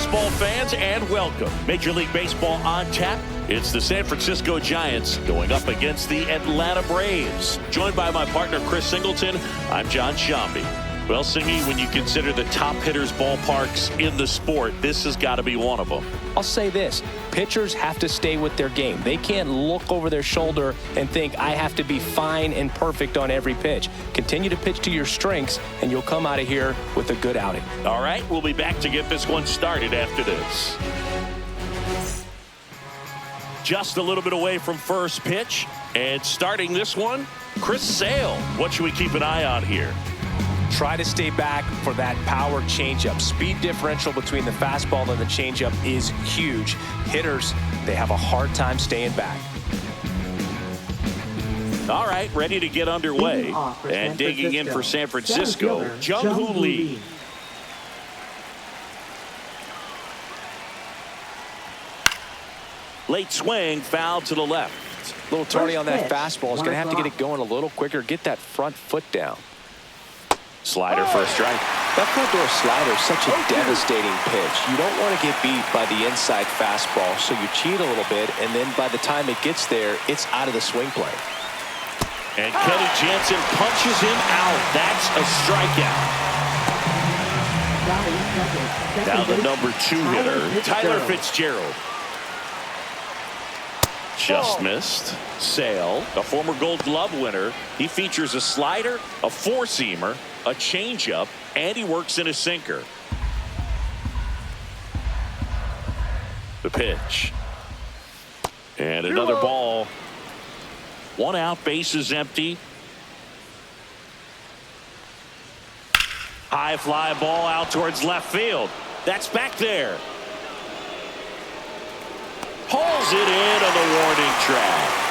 baseball fans, and welcome. Major League Baseball on tap. It's the San Francisco Giants going up against the Atlanta Braves. Joined by my partner, Chris Singleton, I'm John Shambi. Well, Singy, when you consider the top hitters' ballparks in the sport, this has got to be one of them. I'll say this. Pitchers have to stay with their game. They can't look over their shoulder and think, I have to be fine and perfect on every pitch. Continue to pitch to your strengths, and you'll come out of here with a good outing. All right, we'll be back to get this one started after this. Just a little bit away from first pitch, and starting this one, Chris Sale. What should we keep an eye on here? Try to stay back for that power changeup. Speed differential between the fastball and the changeup is huge. Hitters, they have a hard time staying back. All right, ready to get underway. And digging in for San Francisco, Jung-Hoo Lee. Late swing, foul to the left. Little Tony on that fastball is going to have to get it going a little quicker. Get that front foot down. Slider for a strike. That front door slider is such a devastating pitch. You don't want to get beat by the inside fastball, so you cheat a little bit, and then by the time it gets there, it's out of the swing plane. And Kenny Jansen punches him out. That's a strikeout. Now the number 2 hitter, Tyler Fitzgerald. Just missed. Sale, a former Gold Glove winner. He features a slider, a four-seamer, a changeup, and he works in a sinker. The pitch. And another ball. One out, bases empty. High fly ball out towards left field. That's back there. Hauls it in on the warning track.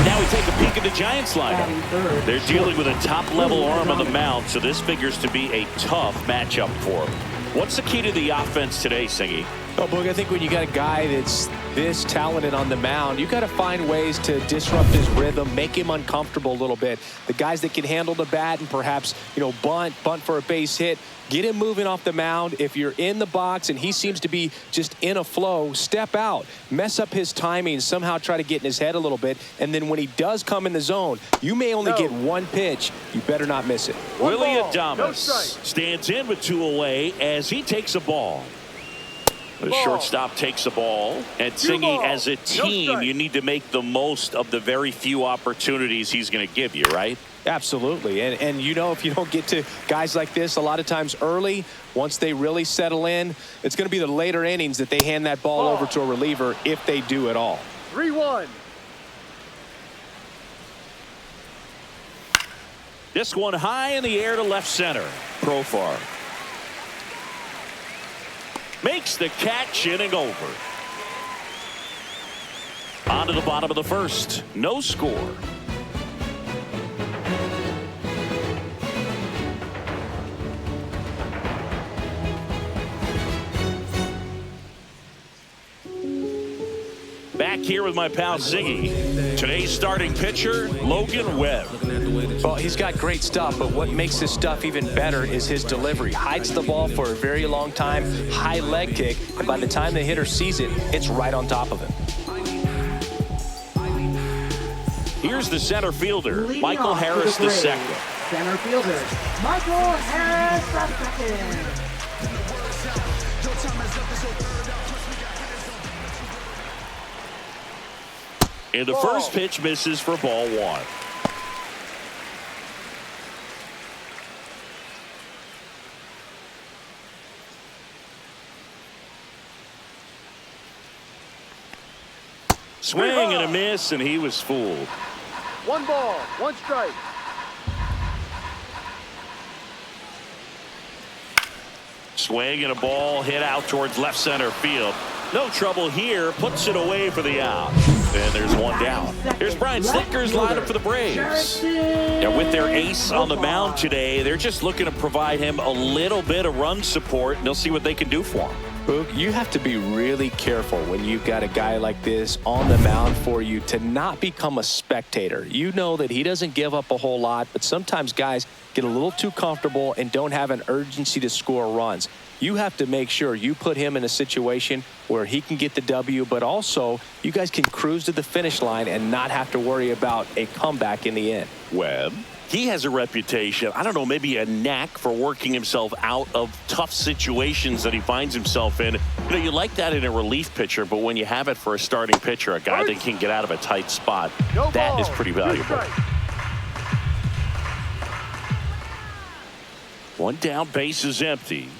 Now we take a peek at the Giants lineup. They're dealing with a top-level arm on the mound, so this figures to be a tough matchup for them. What's the key to the offense today, Singy? Oh, Boog, I think when you got a guy that's this talented on the mound, you got to find ways to disrupt his rhythm, make him uncomfortable a little bit. The guys that can handle the bat and perhaps, bunt for a base hit, get him moving off the mound. If you're in the box and he seems to be just in a flow, step out, mess up his timing, somehow try to get in his head a little bit. And then when he does come in the zone, you may only get one pitch. You better not miss it. Willie Adames stands in with 2 away as he takes a ball. The shortstop takes the ball. And Singy, as a team, you need to make the most of the very few opportunities he's going to give you, right? Absolutely. And if you don't get to guys like this a lot of times early, once they really settle in, it's going to be the later innings that they hand that ball over to a reliever if they do at all. 3-1. This one high in the air to left center. Profar makes the catch, inning over. On to the bottom of the first. No score. Back here with my pal Ziggy. Today's starting pitcher, Logan Webb. Well, he's got great stuff, but what makes this stuff even better is his delivery. Hides the ball for a very long time, high leg kick, and by the time the hitter sees it, it's right on top of him. Here's the center fielder, Michael Harris II. Center fielder, Michael Harris II. And the first pitch misses for ball 1. Swing and a miss, and he was fooled. 1 ball, 1 strike. Swing and a ball hit out towards left center field. No trouble here, puts it away for the out. And there's 1 down. Here's Brian Snitker's lineup for the Braves. And with their ace on the mound today, they're just looking to provide him a little bit of run support, and they'll see what they can do for him. Boog, you have to be really careful when you've got a guy like this on the mound for you to not become a spectator. You know that he doesn't give up a whole lot, but sometimes guys get a little too comfortable and don't have an urgency to score runs. You have to make sure you put him in a situation where he can get the W, but also you guys can cruise to the finish line and not have to worry about a comeback in the end. Webb. He has a reputation, I don't know, maybe a knack for working himself out of tough situations that he finds himself in. You know, you like that in a relief pitcher, but when you have it for a starting pitcher, a guy that can get out of a tight spot, that is pretty valuable. One down, base is empty.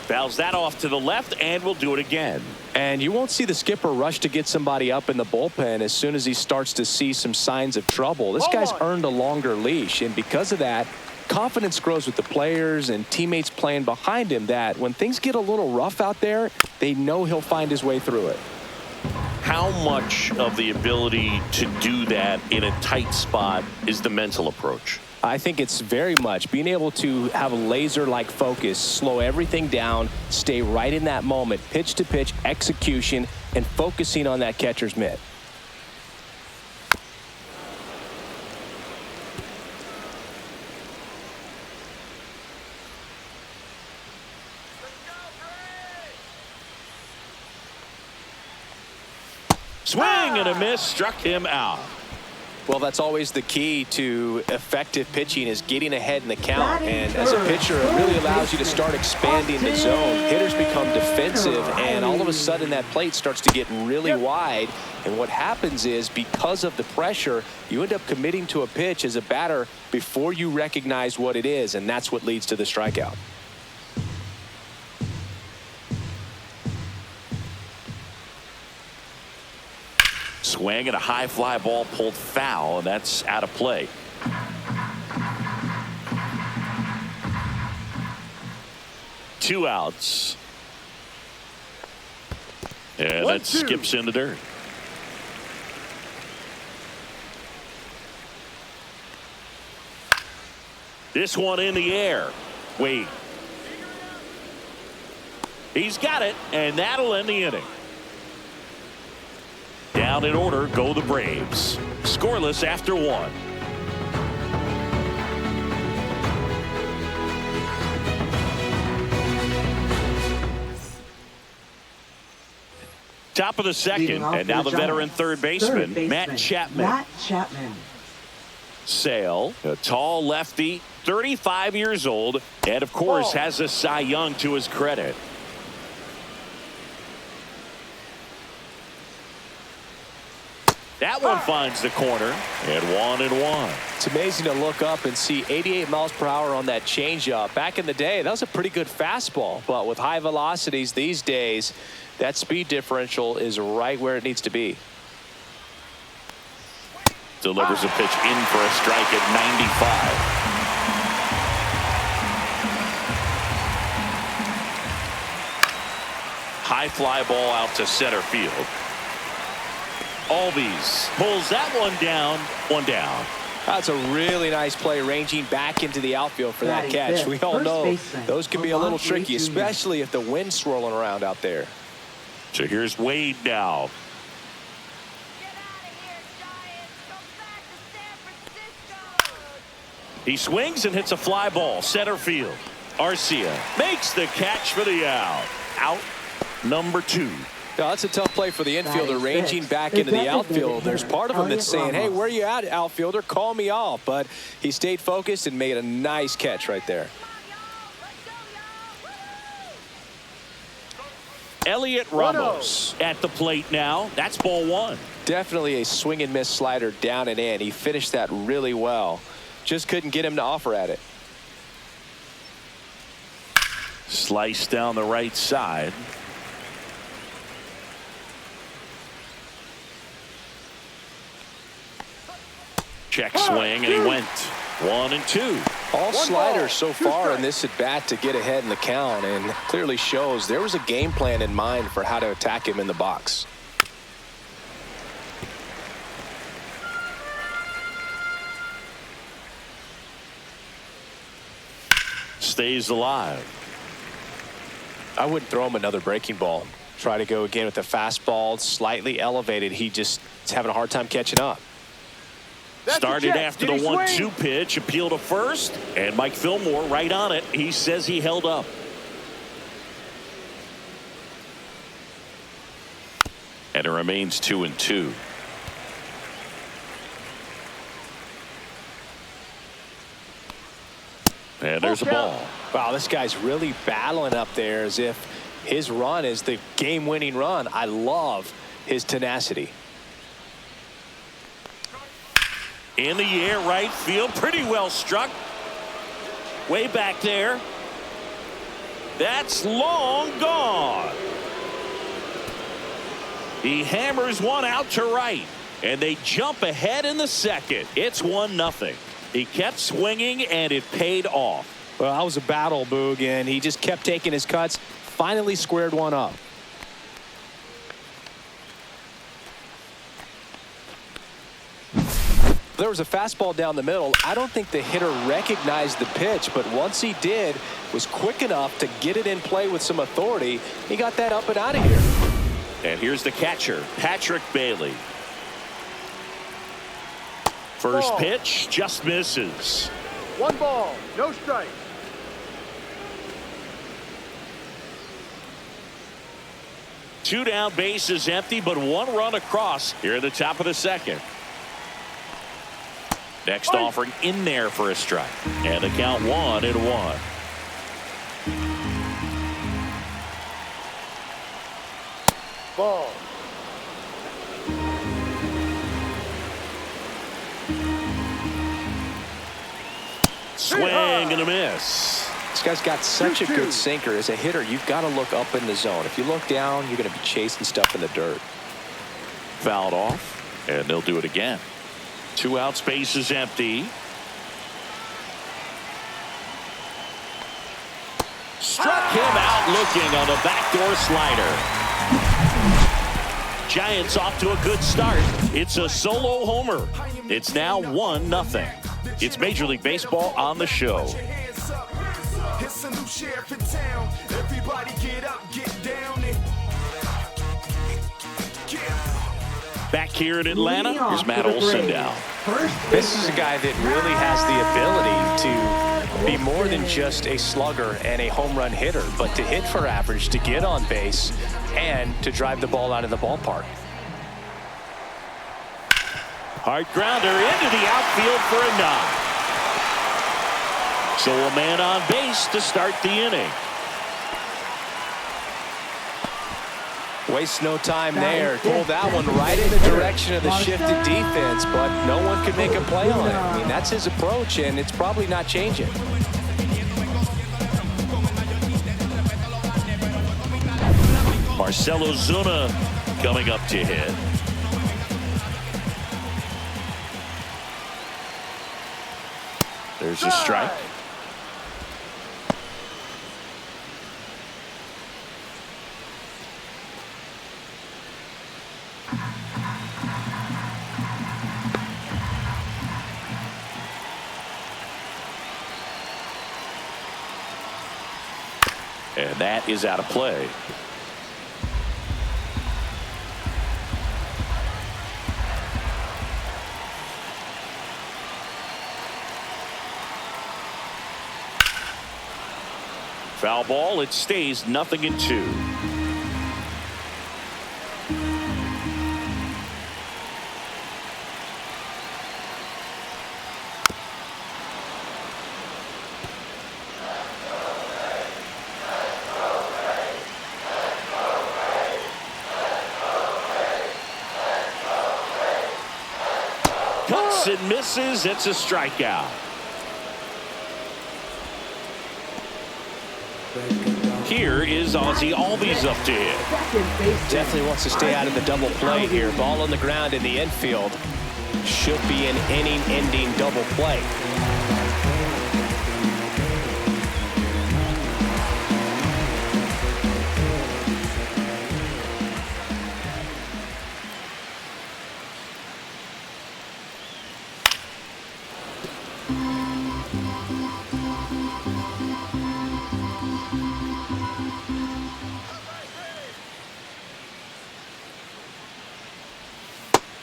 Fouls that off to the left, and we'll do it again. And you won't see the skipper rush to get somebody up in the bullpen as soon as he starts to see some signs of trouble. This guy's earned a longer leash, and because of that, confidence grows with the players and teammates playing behind him, that when things get a little rough out there, they know he'll find his way through it. How much of the ability to do that in a tight spot is the mental approach? I think it's very much being able to have a laser-like focus, slow everything down, stay right in that moment, pitch-to-pitch execution, and focusing on that catcher's mitt. Swing and a miss, struck him out. Well, that's always the key to effective pitching, is getting ahead in the count. And as a pitcher, it really allows you to start expanding the zone. Hitters become defensive, and all of a sudden that plate starts to get really wide. And what happens is, because of the pressure, you end up committing to a pitch as a batter before you recognize what it is, and that's what leads to the strikeout. Swing and a high fly ball pulled foul, and that's out of play. Two outs. And that skips in the dirt. This one in the air. Wait. He's got it, and that'll end the inning. Down in order go the Braves. Scoreless after one. Top of the second, and now the veteran third baseman, Matt Chapman. Sale, a tall lefty, 35 years old, and of course has a Cy Young to his credit. That one finds the corner, and 1-1. It's amazing to look up and see 88 miles per hour on that changeup. Back in the day, that was a pretty good fastball, but with high velocities these days, that speed differential is right where it needs to be. Delivers a pitch in for a strike at 95. High fly ball out to center field. Albies pulls that one down. One down. That's a really nice play, ranging back into the outfield for that catch. We all know those can be a little tricky, especially if the wind's swirling around out there. So here's Wade now. He swings and hits a fly ball center field. Arcia makes the catch for the out. Out number 2. Now, that's a tough play for the infielder, ranging back into the outfield. There's part of him that's saying, hey, where are you at, outfielder? Call me off. But he stayed focused and made a nice catch right there. Elliot Ramos at the plate now. That's ball 1. Definitely a swing and miss slider down and in. He finished that really well. Just couldn't get him to offer at it. Slice down the right side. Check swing, and he went 1-2. All sliders so far in this at bat to get ahead in the count, and clearly shows there was a game plan in mind for how to attack him in the box. Stays alive. I wouldn't throw him another breaking ball. Try to go again with the fastball, slightly elevated. He just is having a hard time catching up. Started after the 1-2 pitch, appeal to first, and Mike Fillmore right on it. He says he held up. And it remains 2-2. And there's a ball. Wow, this guy's really battling up there as if his run is the game-winning run. I love his tenacity. In the air, right field, pretty well struck. Way back there. That's long gone. He hammers one out to right, and they jump ahead in the second. It's 1-0. He kept swinging, and it paid off. Well, that was a battle, Boog, and he just kept taking his cuts. Finally squared one up. There was a fastball down the middle. I don't think the hitter recognized the pitch, but once he did, was quick enough to get it in play with some authority. He got that up and out of here. And here's the catcher, Patrick Bailey. First pitch just misses. 1 ball, no strike. Two down, bases empty, but 1 run across here at the top of the second. Next offering in there for a strike. And the count 1-1. Ball. Swing and a miss. This guy's got such a good sinker. As a hitter, you've got to look up in the zone. If you look down, you're going to be chasing stuff in the dirt. Fouled off, and they'll do it again. 2 out, space is empty. Struck him out looking on a backdoor slider. Giants off to a good start. It's a solo homer. It's now 1-0. It's Major League Baseball on the show. It's a new sheriff in town. Everybody get up, get down. Back here in Atlanta, here's Matt Olson now. This is a guy that really has the ability to be more than just a slugger and a home run hitter, but to hit for average, to get on base, and to drive the ball out of the ballpark. Hard grounder into the outfield for a knock. So a man on base to start the inning. Waste no time there. Pulled that one right in the direction of the shifted defense, but no one could make a play on it. I mean, that's his approach, and it's probably not changing. Marcell Ozuna coming up to hit. There's a strike. And that is out of play. Foul ball. It stays 0-2. Cuts and misses. It's a strikeout. Here is Ozzy Albies up to hit. Definitely wants to stay out of the double play here. Ball on the ground in the infield. Should be an inning-ending double play.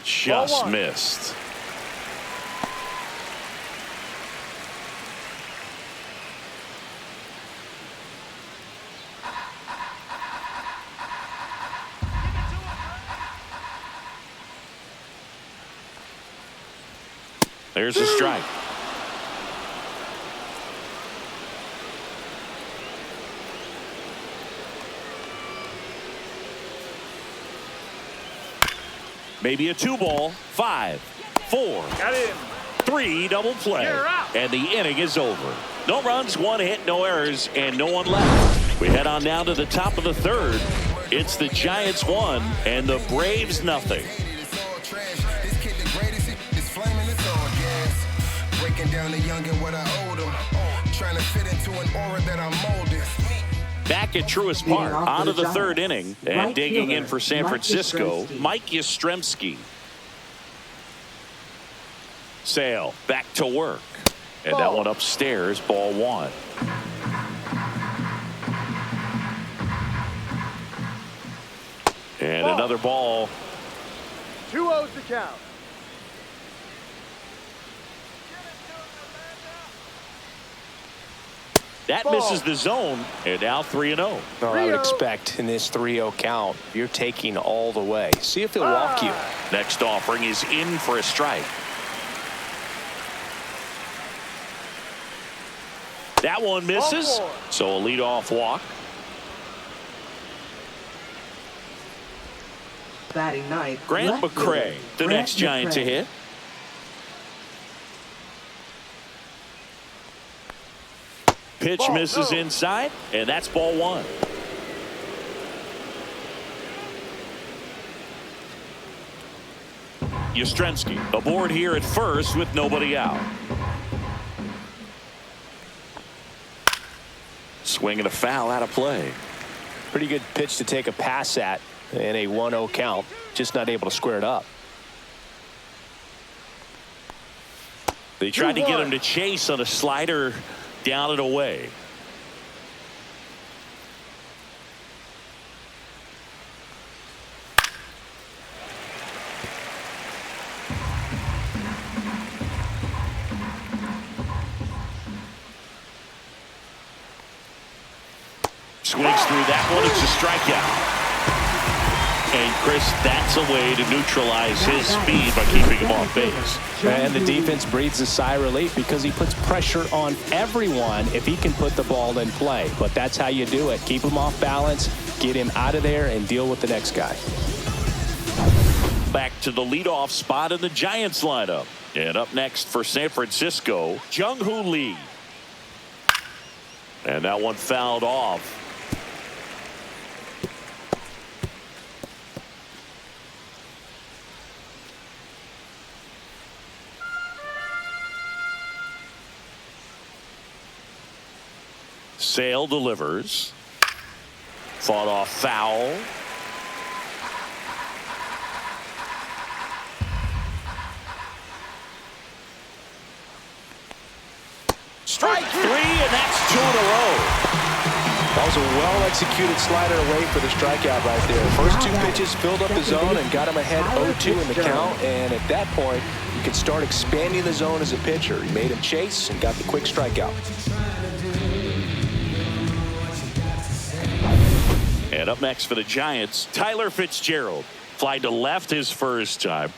Just missed. There's a strike. Maybe a 2-ball. 5, 4, Got him. 3 double play. You're out. And the inning is over. No runs, 1 hit, no errors, and no one left. We head on now to the top of the third. It's the Giants 1 and the Braves nothing. Down the young and what I owed him. Trying to fit into an aura that I'm molded. Back at Truist Park, on to the third inning, and digging in for San Francisco, Mike Yastrzemski. Sale back to work, and that one upstairs, ball 1. And another ball. 2-0's the count. That misses the zone, and now 3-0. Oh, I would expect in this 3-0 count, you're taking all the way. See if he'll walk you. Next offering is in for a strike. That one misses, so a leadoff walk. Batting ninth, Grant left McCray, fielder, the Grant next Giant to McCray. hit. Pitch misses inside, and that's ball 1. Yastrzemski aboard here at first with nobody out. Swing and a foul out of play. Pretty good pitch to take a pass at in a 1-0 count. Just not able to square it up. They tried to get him to chase on a slider down and away. Swings through that one. It's a strikeout. And Chris, that's a way to neutralize his speed by keeping him off base. And the defense breathes a sigh of relief because he puts pressure on everyone if he can put the ball in play. But that's how you do it. Keep him off balance, get him out of there, and deal with the next guy. Back to the leadoff spot in the Giants lineup. And up next for San Francisco, Jung-Hoo Lee. And that one fouled off. Sale delivers. Fought off foul. Strike 3, and that's 2 in a row. That was a well-executed slider away for the strikeout right there. First 2 pitches filled up the zone and got him ahead 0-2 in the count. And at that point, you can start expanding the zone as a pitcher. He made him chase and got the quick strikeout. And up next for the Giants, Tyler Fitzgerald. Fly to left his first time.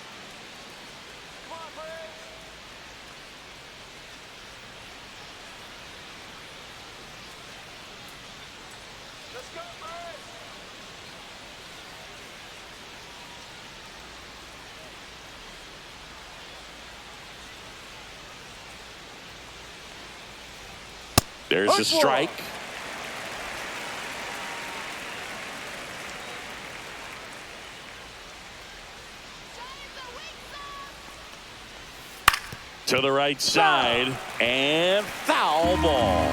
There's a strike. To the right side, and foul ball.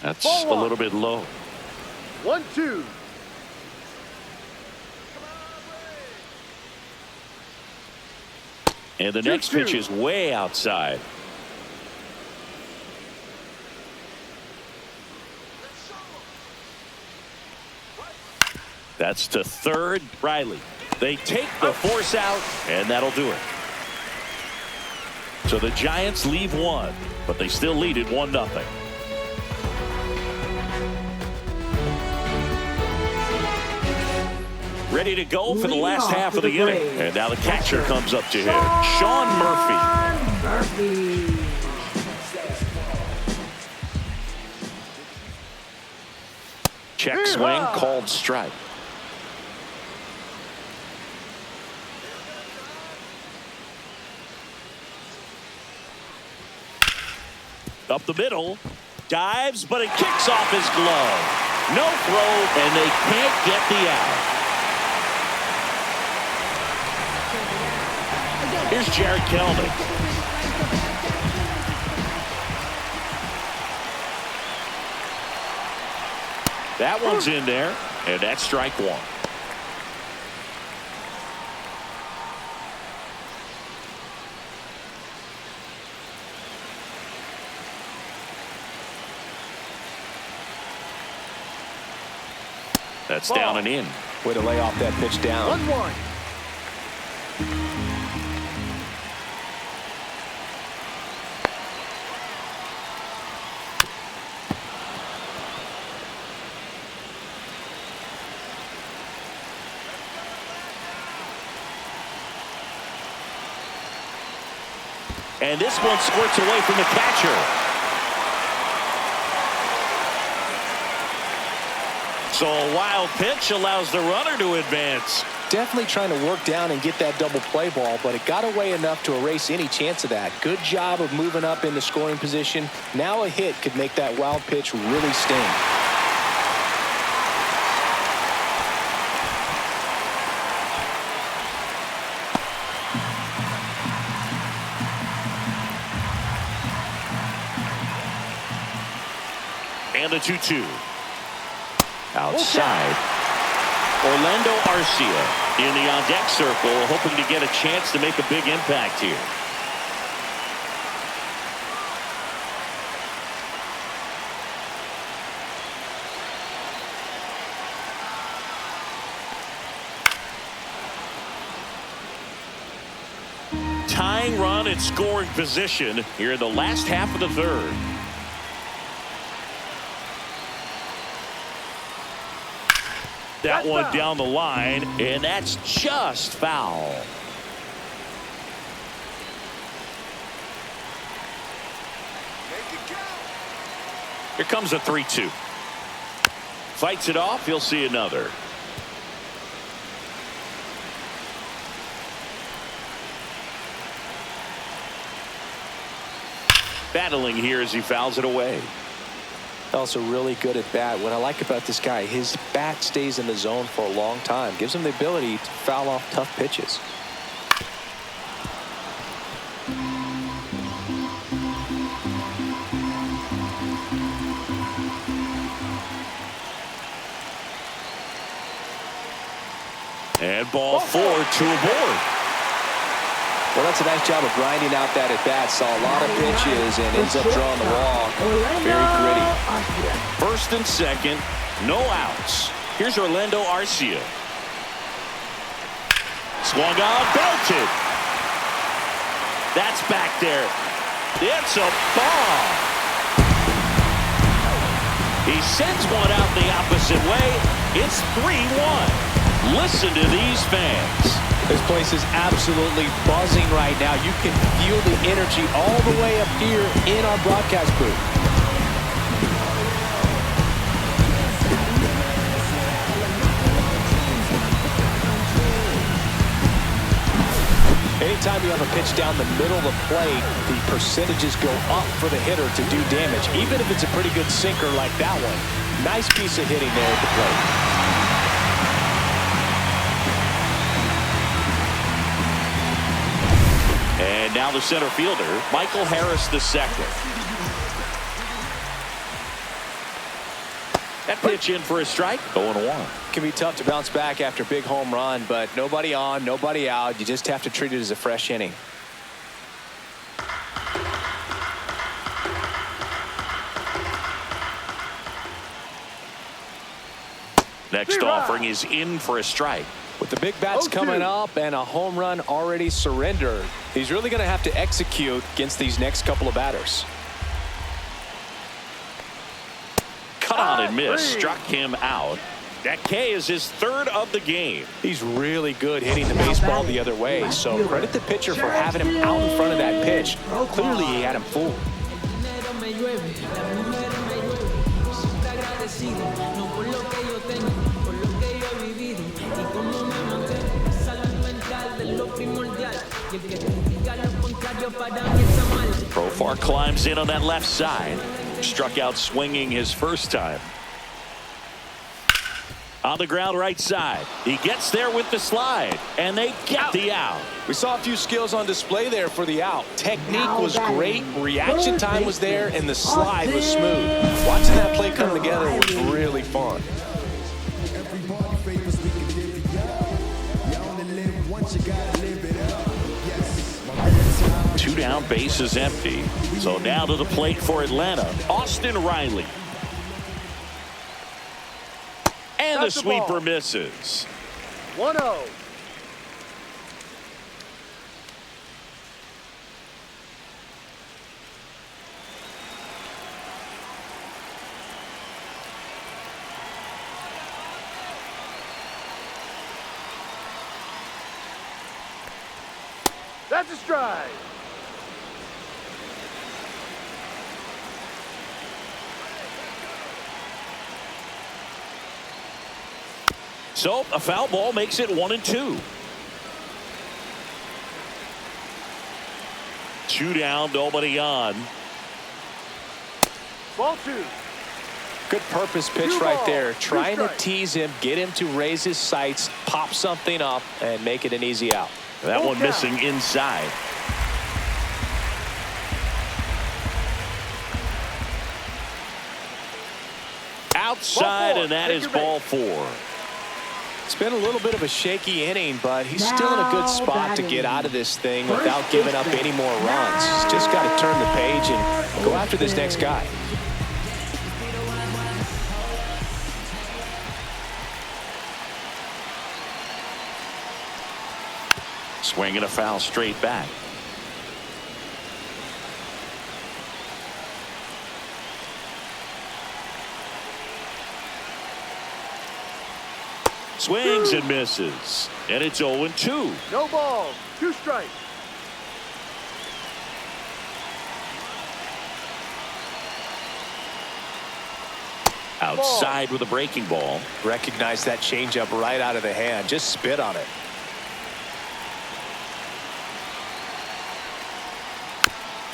That's a little bit low. 1-2. And the next pitch is way outside. That's to third. Riley. They take the force out, and that'll do it. So the Giants leave one, but they still lead it 1-0. Ready to go for the last half of the inning. And now the catcher comes up to hit. Sean Murphy. Check swing, called strike. Up the middle, dives, but it kicks off his glove. No throw, and they can't get the out. Here's Jared Kelnick. That one's in there, and that's strike one. That's down and in. Way to lay off that pitch down. 1-1. And this one squirts away from the catcher. So a wild pitch allows the runner to advance. Definitely trying to work down and get that double play ball, but it got away enough to erase any chance of that. Good job of moving up into scoring position. Now a hit could make that wild pitch really sting. And a 2-2. Outside. Orlando Arcia in the on-deck circle, hoping to get a chance to make a big impact here. Tying run in scoring position here in the last half of the third. That one down the line, and that's just foul. Here comes a 3-2. Fights it off. He'll see another. Battling here as he fouls it away. Also really good at bat. What I like about this guy, his bat stays in the zone for a long time. Gives him the ability to foul off tough pitches. And ball 4, 2 aboard. Well, that's a nice job of grinding out that at bat. Saw a lot of pitches and ends up drawing the walk. Very gritty. First and second, no outs. Here's Orlando Arcia. Swung on, belted. That's back there. It's a ball. He sends one out the opposite way. It's 3-1. Listen to these fans. This place is absolutely buzzing right now. You can feel the energy all the way up here in our broadcast booth. Anytime you have a pitch down the middle of the plate, the percentages go up for the hitter to do damage, even if it's a pretty good sinker like that one. Nice piece of hitting there at the plate. And now the center fielder, Michael Harris II. That pitch in for a strike, 0-1. Can be tough to bounce back after a big home run, but nobody on, nobody out. You just have to treat it as a fresh inning. Next offering is in for a strike. With the big bats coming up and a home run already surrendered, he's really going to have to execute against these next couple of batters. Cut on and miss. Struck him out. That K is his third of the game. He's really good hitting the baseball the other way, so credit the pitcher for having him out in front of that pitch. Clearly he had him fooled. Profar climbs in on that left side. Struck out swinging his first time. On the ground right side. He gets there with the slide, and they get the out. We saw a few skills on display there for the out. Technique was great, reaction time was there, and the slide was smooth. Watching that play come together was really fun. Two down, base is empty. So now to the plate for Atlanta, Austin Riley. And the sweeper misses. 1-0. That's a strike. So a foul ball makes it 1-2. Two down, nobody on. Ball 2. Good purpose pitch right there. Trying to tease him, get him to raise his sights, pop something up, and make it an easy out. That one missing inside. Outside, and that is ball 4. It's been a little bit of a shaky inning, but he's still in a good spot to get out of this thing without giving up any more runs. He's just got to turn the page and go after this next guy. Swinging a foul straight back. Swings and misses. And it's 0-2. No balls. 2 strikes. Outside with a breaking ball. Recognize that changeup right out of the hand. Just spit on it.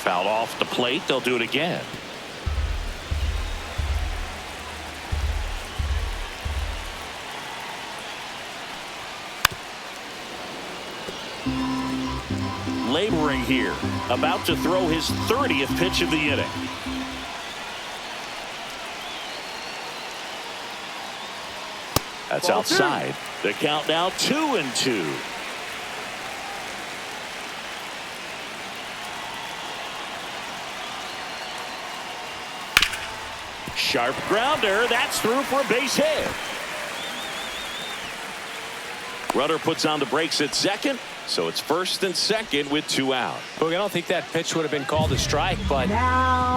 Fouled off the plate. They'll do it again. Laboring here, about to throw his 30th pitch of the inning. That's outside. The count now 2-2. Sharp grounder. That's through for a base hit. Runner puts on the brakes at second. So it's first and second with 2 out. Look, I don't think that pitch would have been called a strike, but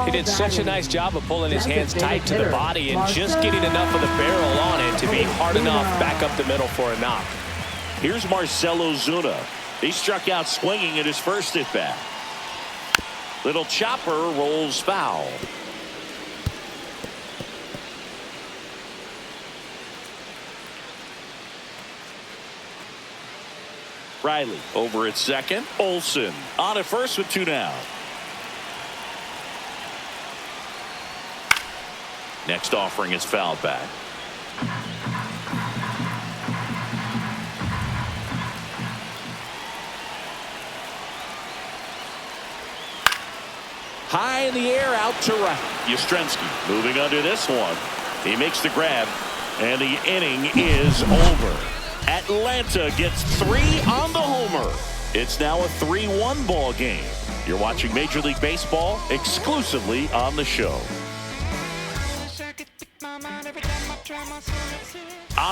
he did such a nice job of pulling his hands tight to the body and just getting enough of the barrel on it to be hard enough back up the middle for a knock. Here's Marcell Ozuna. He struck out swinging at his first at bat. Little chopper rolls foul. Riley over at second. Olsen on at first with 2 down. Next offering is fouled back. High in the air out to right. Yastrzemski moving under this one. He makes the grab, and the inning is over. Atlanta gets 3 on the homer. It's now a 3-1 ball game. You're watching Major League Baseball exclusively on the show. On to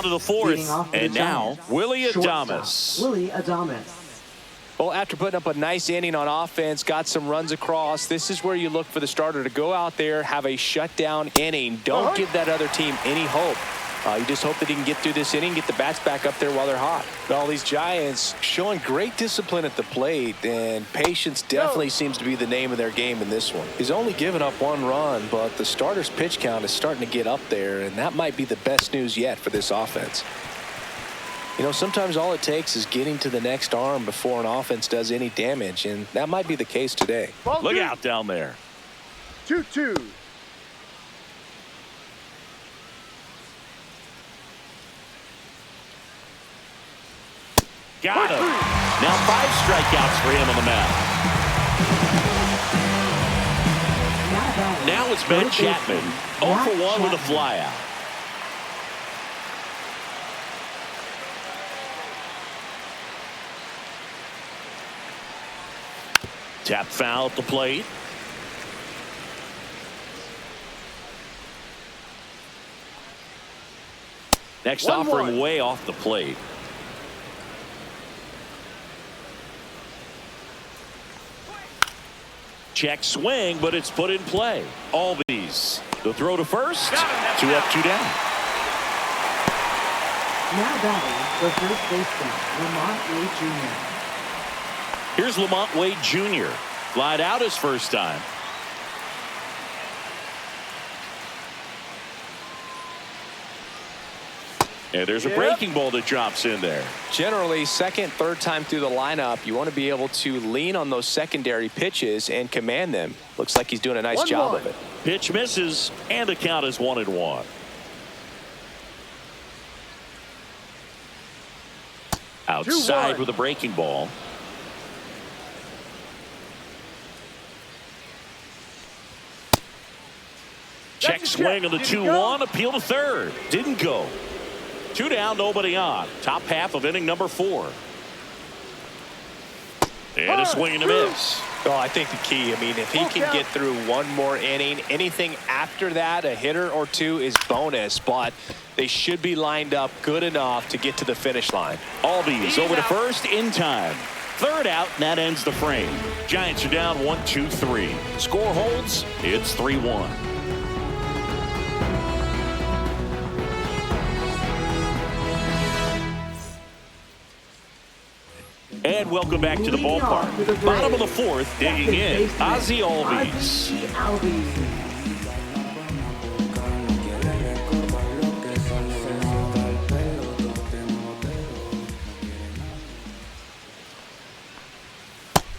the Leading fourth, off for the and now Giants, Willie shortstop, Adames. Willie Adames. Well, after putting up a nice inning on offense, got some runs across, this is where you look for the starter to go out there, have a shutdown inning. Don't give that other team any hope. You just hope that he can get through this inning, get the bats back up there while they're hot. Well, these Giants showing great discipline at the plate, and patience definitely seems to be the name of their game in this one. He's only given up 1 run, but the starter's pitch count is starting to get up there, and that might be the best news yet for this offense. You know, sometimes all it takes is getting to the next arm before an offense does any damage, and that might be the case today. Look out down there. 2-2. Got him. Now 5 strikeouts for him on the mound. Now it's Ben Chapman. 0 for 1 with a flyout. Tap foul at the plate. Next offering way off the plate. Check swing, but it's put in play. Albies. The throw to first. 2 up, 2 down. Now batting, the first baseman, Lamont Wade Jr. Here's Lamont Wade Jr. Flied out his first time. And there's a breaking ball that drops in there. Generally, second, third time through the lineup, you want to be able to lean on those secondary pitches and command them. Looks like he's doing a nice job of it. Pitch misses, and the count is 1-1. Outside with a breaking ball. Check swing on the 2-1. Appeal to third. Didn't go. 2 down, nobody on. Top half of inning number 4. And a swing and a miss. Well, I think the key, I mean, if he can get through 1 more inning, anything after that, a hitter or 2 is bonus, but they should be lined up good enough to get to the finish line. Albies over to first in time. Third out, and that ends the frame. Giants are down 1-2-3. Score holds, it's 3-1. And welcome back to the ballpark. Bottom of the 4th, digging in, Ozzie Albies.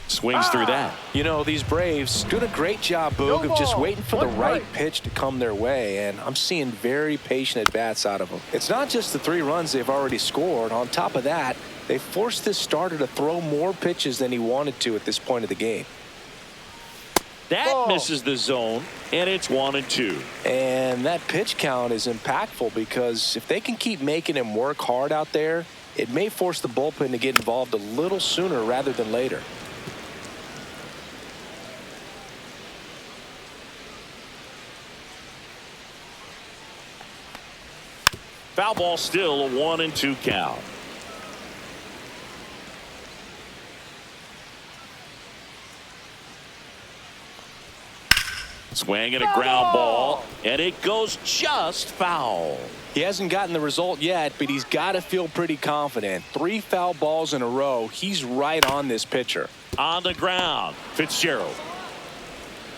Swings through that. You know, these Braves doing a great job, Boog, of just waiting for the right pitch to come their way, and I'm seeing very patient at-bats out of them. It's not just the 3 runs they've already scored. On top of that, they forced this starter to throw more pitches than he wanted to at this point of the game. That misses the zone, and it's 1-2. And that pitch count is impactful because if they can keep making him work hard out there, it may force the bullpen to get involved a little sooner rather than later. Foul ball still, a 1-2 count. Swing and a ground ball, and it goes just foul. He hasn't gotten the result yet, but he's got to feel pretty confident. 3 foul balls in a row. He's right on this pitcher. On the ground, Fitzgerald.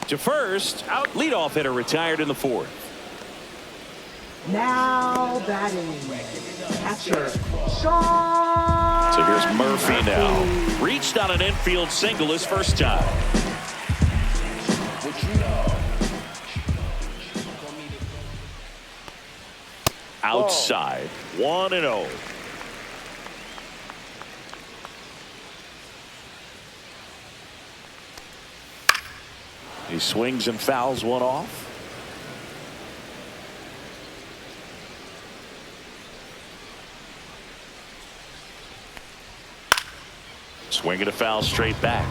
To first, leadoff hitter retired in the 4th. Now batting, catcher, Sean. So here's Murphy now. Reached on an infield single his first time. Outside, 1-0. He swings and fouls one off. Swinging a foul straight back.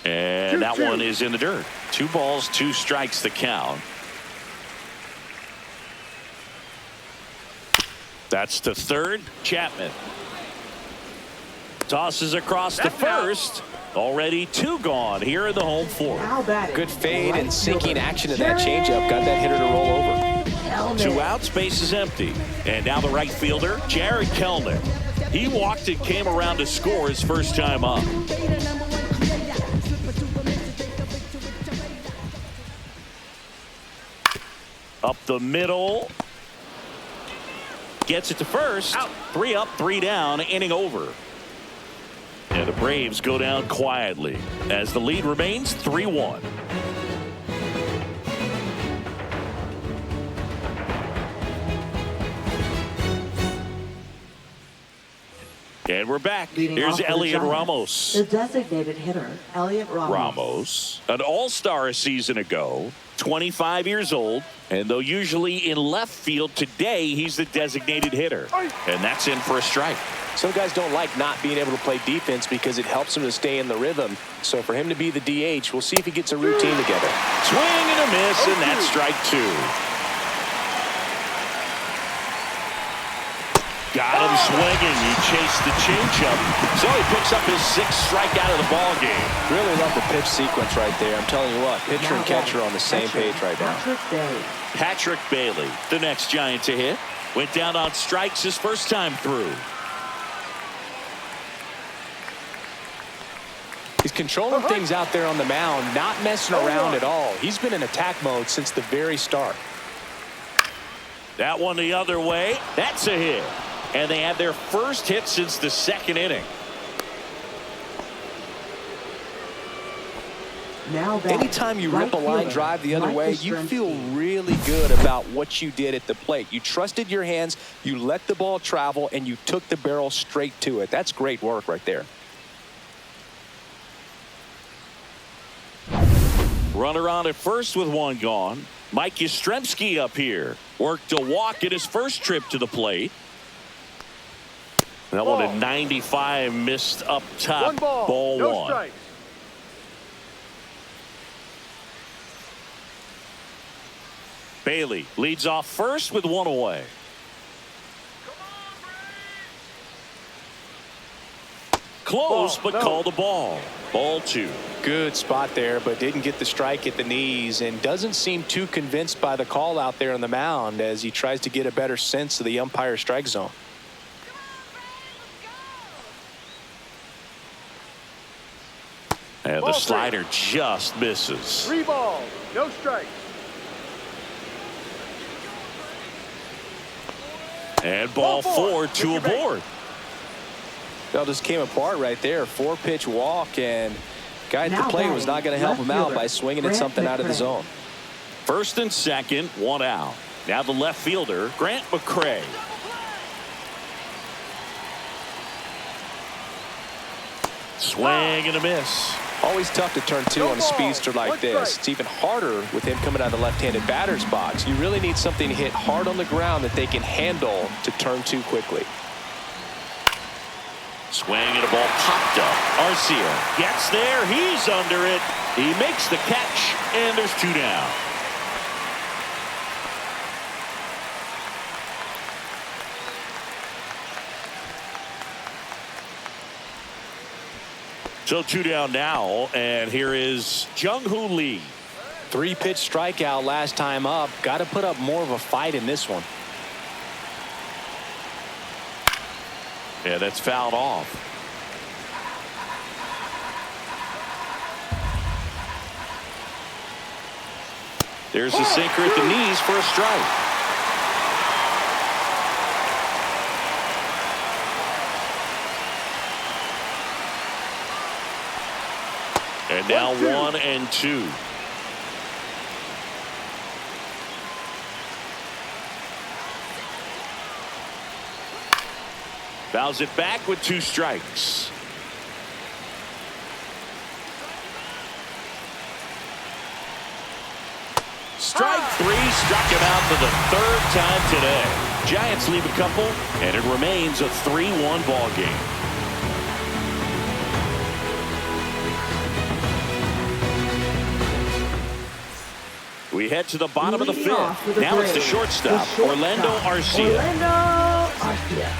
And that one is in the dirt. 2 balls, 2 strikes the count. That's to third. Chapman tosses across to first. Already 2 gone here in the home fourth. Good fade and sinking action of that changeup got that hitter to roll over. 2 outs, base is empty. And now the right fielder, Jared Kelnick. He walked and came around to score his first time up. Up the middle. Gets it to first. Out. 3 up, 3 down, inning over. And the Braves go down quietly as the lead remains 3-1. And we're back. Here's Elliot Ramos. The designated hitter, Elliot Ramos. An all-star a season ago, 25 years old, and though usually in left field, today he's the designated hitter. And that's in for a strike. Some guys don't like not being able to play defense because it helps them to stay in the rhythm. So for him to be the DH, we'll see if he gets a routine together. Swing and a miss, and that's strike 2. Got him swinging. He chased the changeup, so he picks up his 6th strikeout of the ball game. Really love the pitch sequence right there. I'm telling you what, pitcher and catcher are on the same page right now. Patrick Bailey, the next Giant to hit, went down on strikes his first time through. He's controlling things out there on the mound, not messing around at all. He's been in attack mode since the very start. That one the other way. That's a hit. And they had their first hit since the 2nd inning. Anytime you rip a line drive the other way, you feel really good about what you did at the plate. You trusted your hands, you let the ball travel, and you took the barrel straight to it. That's great work right there. Runner on at first with 1 gone. Mike Yastrzemski up here. Worked a walk in his first trip to the plate. That one at 95, missed up top. 1 ball, ball no 1. strikes. Bailey leads off first with 1 away. Close, but called the ball. Ball 2. Good spot there, but didn't get the strike at the knees and doesn't seem too convinced by the call out there on the mound as he tries to get a better sense of the umpire strike zone. And the slider just misses. 3 balls, no strikes. And ball 4, 2 aboard. That just came apart right there. 4-pitch walk, and guy at the plate was not going to help him out by swinging at something out of the zone. First and second, 1 out. Now the left fielder, Grant McCray. Swing and a miss. Always tough to turn 2 on a speedster like this. It's even harder with him coming out of the left-handed batter's box. You really need something to hit hard on the ground that they can handle to turn 2 quickly. Swing and a ball popped up. Arcia gets there. He's under it. He makes the catch, and there's 2 down. So 2 down now, and here is Jung-Hoo Lee. 3-pitch strikeout last time up. Got to put up more of a fight in this one. Yeah, that's fouled off. There's a sinker at the knees for a strike. And now 1 and 2. Fouls it back with 2 strikes. Strike 3, struck him out for the 3rd time today. Giants leave a couple, and it remains a 3-1 ball game. We head to the bottom of the Leading off for fifth. the Now it's the Braves, shortstop, Orlando Arcia. Orlando Arcia.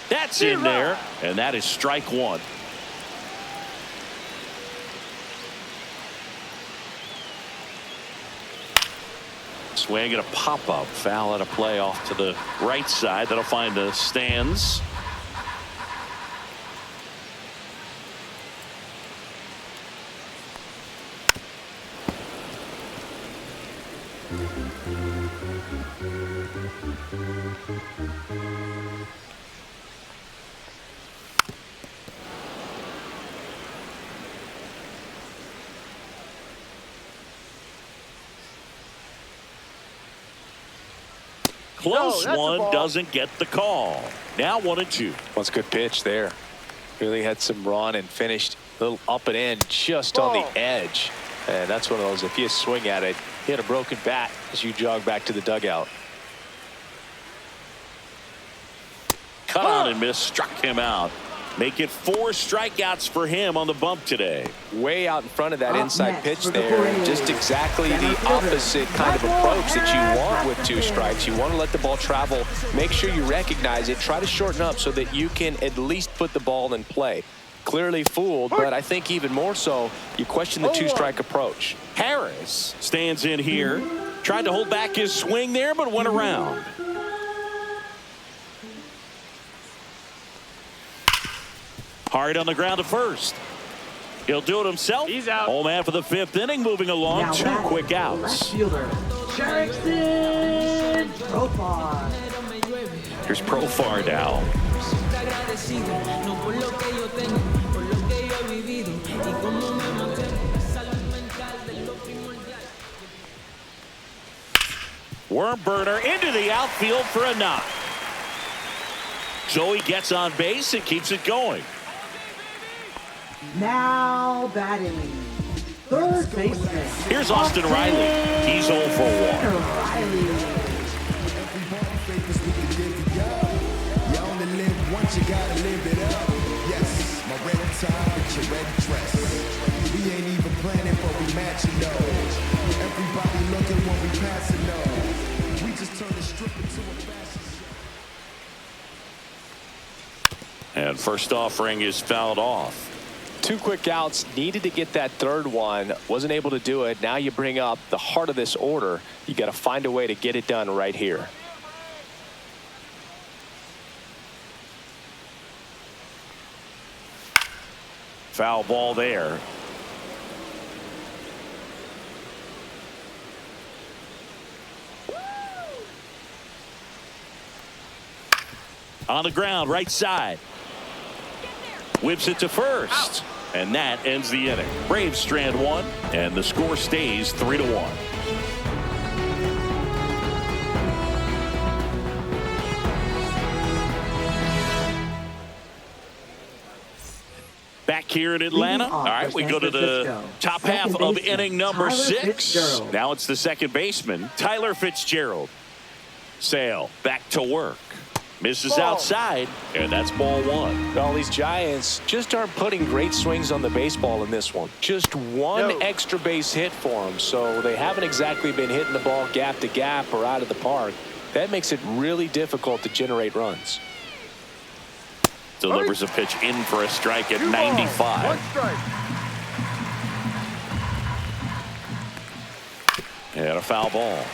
That's in there, and that is strike one. Swing and a pop-up. Foul and a play off to the right side. That'll find the stands. Close one, doesn't get the call. Now 1-2. That's a good pitch there. Really had some run and finished a little up and in just on the edge. And that's one of those, if you swing at it, hit a broken bat as you jog back to the dugout. Cut on and miss, struck him out. Make it 4 strikeouts for him on the bump today. Way out in front of that Up inside next pitch for the there. Braves, Just exactly center the fielder, opposite kind of Michael approach that you want with 2 Harris. strikes. You want to let the ball travel. Make sure you recognize it. Try to shorten up so that you can at least put the ball in play. Clearly fooled, but I think even more so, you question the 2-strike approach. Harris stands in here. Tried to hold back his swing there, but went around. Hard on the ground to first. He'll do it himself. He's out. Home half of the 5th inning, moving along. Now 2 batting, quick outs. Left fielder, Jackson Profar. Here's Profar now. Worm burner into the outfield for a knock. Joey gets on base and keeps it going. Now batting, third baseman. Here's Austin Riley. He's 0 for 1. Riley. You only live once, you gotta live it up. Yes, my red tie with your red dress. We ain't even planning, but we matching though. Everybody looking when we passing though. We just turn the strip into a fashion show. And first offering is fouled off. 2 quick outs, needed to get that third one, wasn't able to do it. Now you bring up the heart of this order. You got to find a way to get it done right here. Foul ball there. On the ground, right side. Whips it to first. And that ends the inning. Braves strand 1, and the score stays 3-1. Back here in Atlanta. All right, we go to the top half of inning number 6. Now it's the second baseman, Tyler Fitzgerald. Sale back to work. Misses outside, and that's ball 1. All these Giants just aren't putting great swings on the baseball in this one. Just one extra base hit for them, so they haven't exactly been hitting the ball gap to gap or out of the park. That makes it really difficult to generate runs. Delivers a pitch in for a strike at 95. 1 strike. And a foul ball.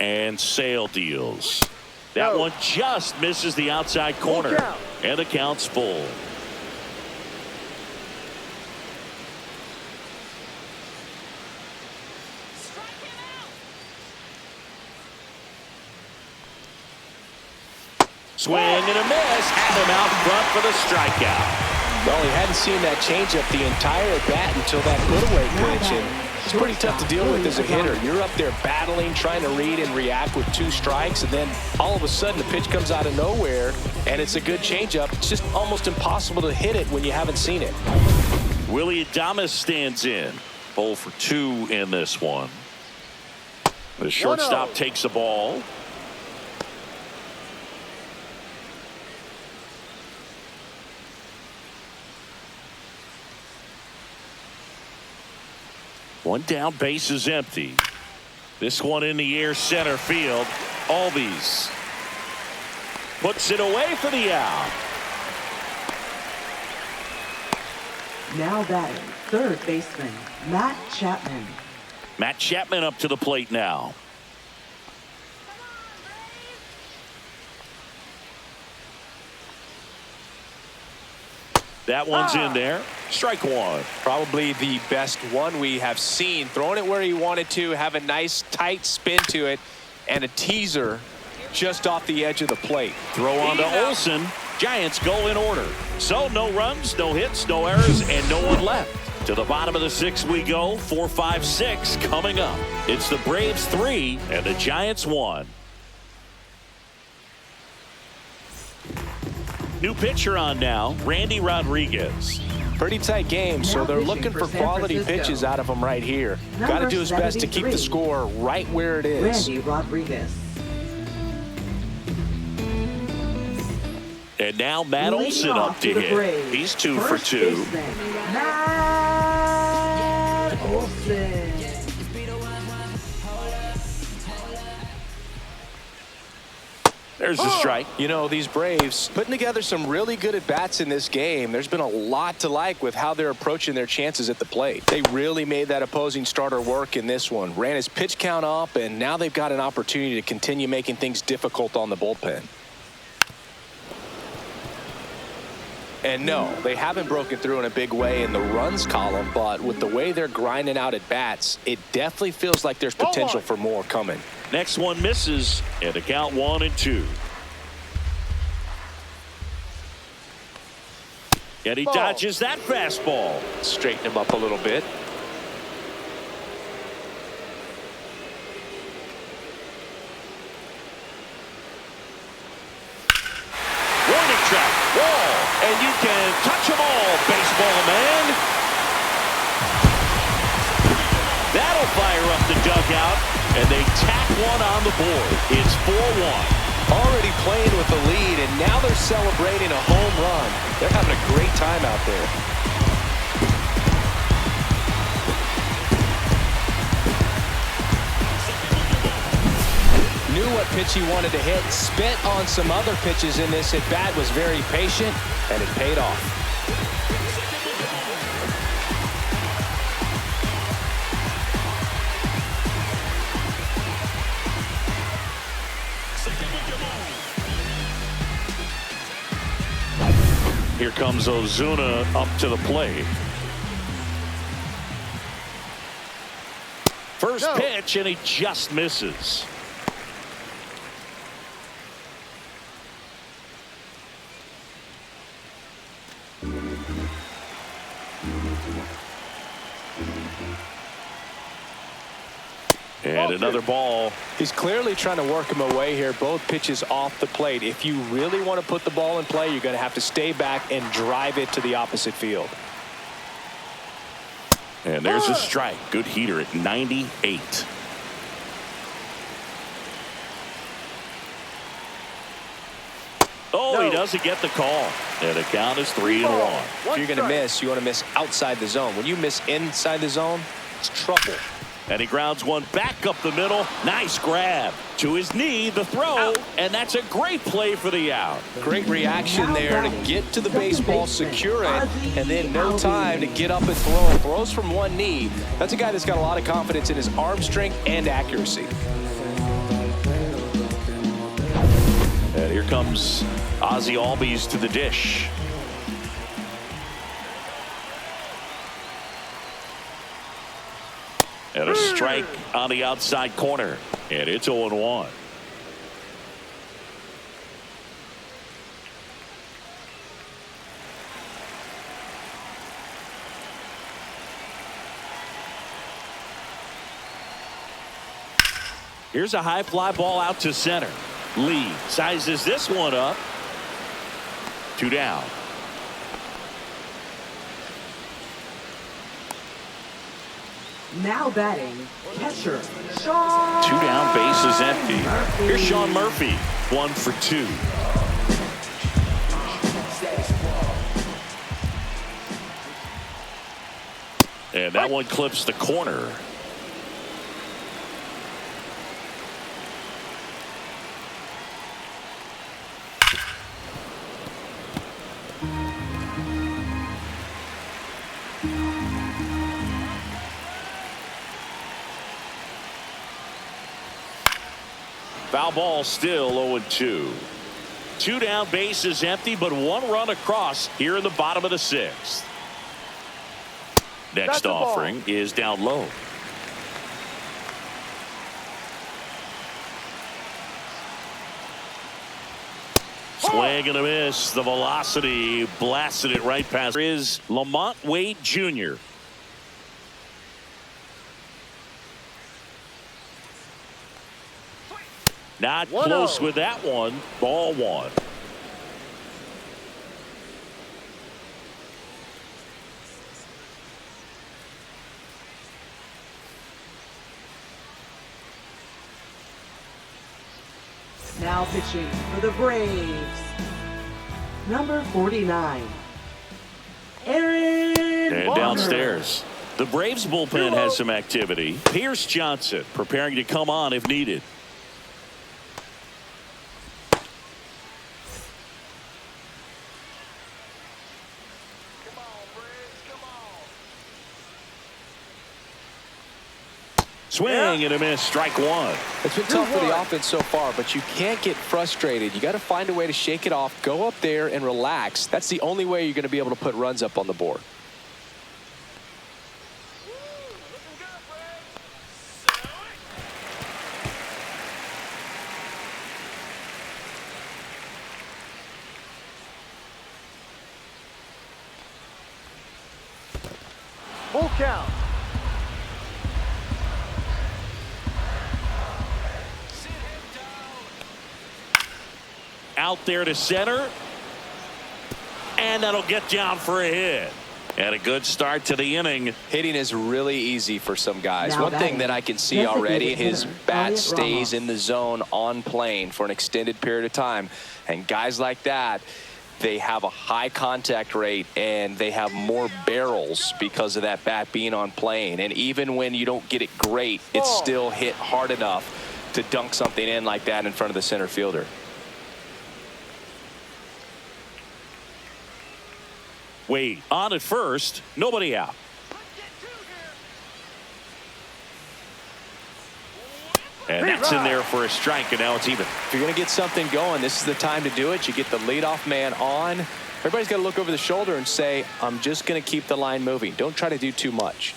And Sale deals. That one just misses the outside corner. And the count's full. Swing and a miss. Had him out front for the strikeout. Well, he hadn't seen that changeup the entire at bat until that put-away pitch, and it's pretty tough to deal with as a hitter. You're up there battling, trying to read and react with 2 strikes, and then all of a sudden the pitch comes out of nowhere, and it's a good changeup. It's just almost impossible to hit it when you haven't seen it. Willie Adames stands in. 0 for 2 in this one. The shortstop takes the ball. One down, base is empty. This one in the air, center field. Albies puts it away for the out. Now batting, third baseman, Matt Chapman. Matt Chapman up to the plate now. That one's in there. Strike one. Probably the best one we have seen. Throwing it where he wanted to, have a nice tight spin to it, and a teaser just off the edge of the plate. Throw on to Olsen. Giants go in order. So no runs, no hits, no errors, and no one left. To the bottom of the sixth we go. 4, 5, 6 coming up. It's the Braves 3 and the Giants 1. New pitcher on now, Randy Rodriguez. Pretty tight game, so they're looking for quality pitches out of him right here. Got to do his best to keep the score right where it is. Randy Rodriguez. And now Matt Olsen up to hit. He's 2 for 2. Matt Olsen. There's the strike. You know, these Braves putting together some really good at-bats in this game. There's been a lot to like with how they're approaching their chances at the plate. They really made that opposing starter work in this one. Ran his pitch count up, and now they've got an opportunity to continue making things difficult on the bullpen. And no, they haven't broken through in a big way in the runs column, but with the way they're grinding out at bats, it definitely feels like there's potential for more coming. Next one misses, and the count 1 and 2. And he dodges that fastball. Straighten him up a little bit. Warning track, wall, and you can touch them all, baseball man. That'll fire up the dugout, and they tack one on the board. It's 4-1. Already playing with the lead, and now they're celebrating a home run. They're having a great time out there. Knew what pitch he wanted to hit, spit on some other pitches in this at bat, was very patient, and it paid off. Here comes Ozuna up to the plate. First pitch, and he just misses. And another ball. He's clearly trying to work him away here. Both pitches off the plate. If you really want to put the ball in play, you're going to have to stay back and drive it to the opposite field. And there's a strike. Good heater at 98. Oh, he doesn't get the call. And the count is 3-1. If you're going to miss, you want to miss outside the zone. When you miss inside the zone, it's trouble. And he grounds one back up the middle. Nice grab. To his knee, the throw. And that's a great play for the out. Great reaction there to get to the baseball, secure it, and then no time to get up and throw. Throws from one knee. That's a guy that's got a lot of confidence in his arm strength and accuracy. And here comes Ozzie Albies to the dish. And a strike on the outside corner. And it's 0-1. Here's a high fly ball out to center. Lee sizes this one up. 2 down. Now batting, catcher, Sean. 2 down, base is empty. Here's Sean Murphy, 1 for 2. And that one clips the corner. Foul ball, still 0-2. 2 down, bases empty, but 1 run across here in the bottom of the 6th. Next offering is down low. Swing and a miss. The velocity blasted it right past. Here is Lamont Wade Jr. Not close with that one. Ball 1. Now pitching for the Braves, number 49, Aaron And Walker. downstairs, the Braves bullpen has some activity. Pierce Johnson preparing to come on if needed. Swing and a miss, strike 1. It's been tough for the offense so far, but you can't get frustrated. You got to find a way to shake it off, go up there and relax. That's the only way you're going to be able to put runs up on the board. Full count. Out there to center. And that'll get down for a hit. And a good start to the inning. Hitting is really easy for some guys. Now One thing that I can see already, his bat Elliot stays Ramos. in the zone on plane for an extended period of time. And guys like that, they have a high contact rate and they have more barrels because of that bat being on plane. And even when you don't get it great, it's still hit hard enough to dunk something in like that in front of the center fielder. Wade on at first, nobody out. And that's in there for a strike, and now it's even. If you're going to get something going, this is the time to do it. You get the leadoff man on. Everybody's got to look over the shoulder and say, I'm just going to keep the line moving. Don't try to do too much.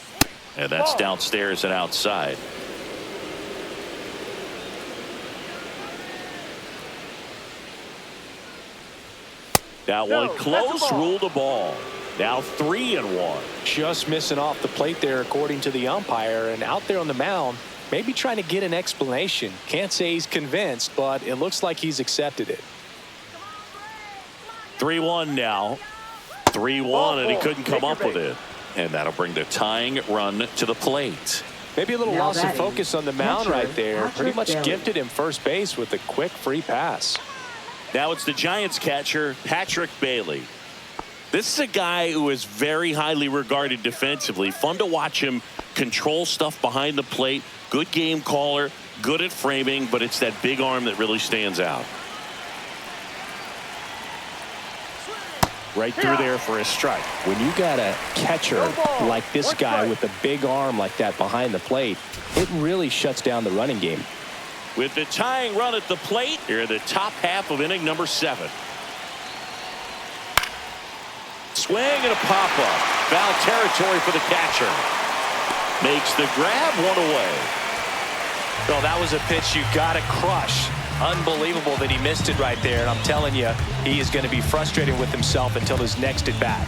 And that's downstairs and outside. That one close, ruled a ball. Now 3-1. Just missing off the plate there, according to the umpire. And out there on the mound, maybe trying to get an explanation. Can't say he's convinced, but it looks like he's accepted it. 3-1 now. 3-1, and he couldn't come up with it. And that'll bring the tying run to the plate. Maybe a little Now loss of batting, focus on the mound catcher, right there. Pretty much Bailey. gifted him first base with a quick free pass. Now it's the Giants catcher, Patrick Bailey. This is a guy who is very highly regarded defensively. Fun to watch him control stuff behind the plate. Good game caller, good at framing, but it's that big arm that really stands out. Right through there for a strike. When you got a catcher like this guy with a big arm like that behind the plate, it really shuts down the running game. With the tying run at the plate, here in the top half of inning number 7. Swing and a pop-up. Foul territory for the catcher. Makes the grab, 1 away. Well, that was a pitch you got to crush. Unbelievable that he missed it right there. And I'm telling you, he is going to be frustrated with himself until his next at bat.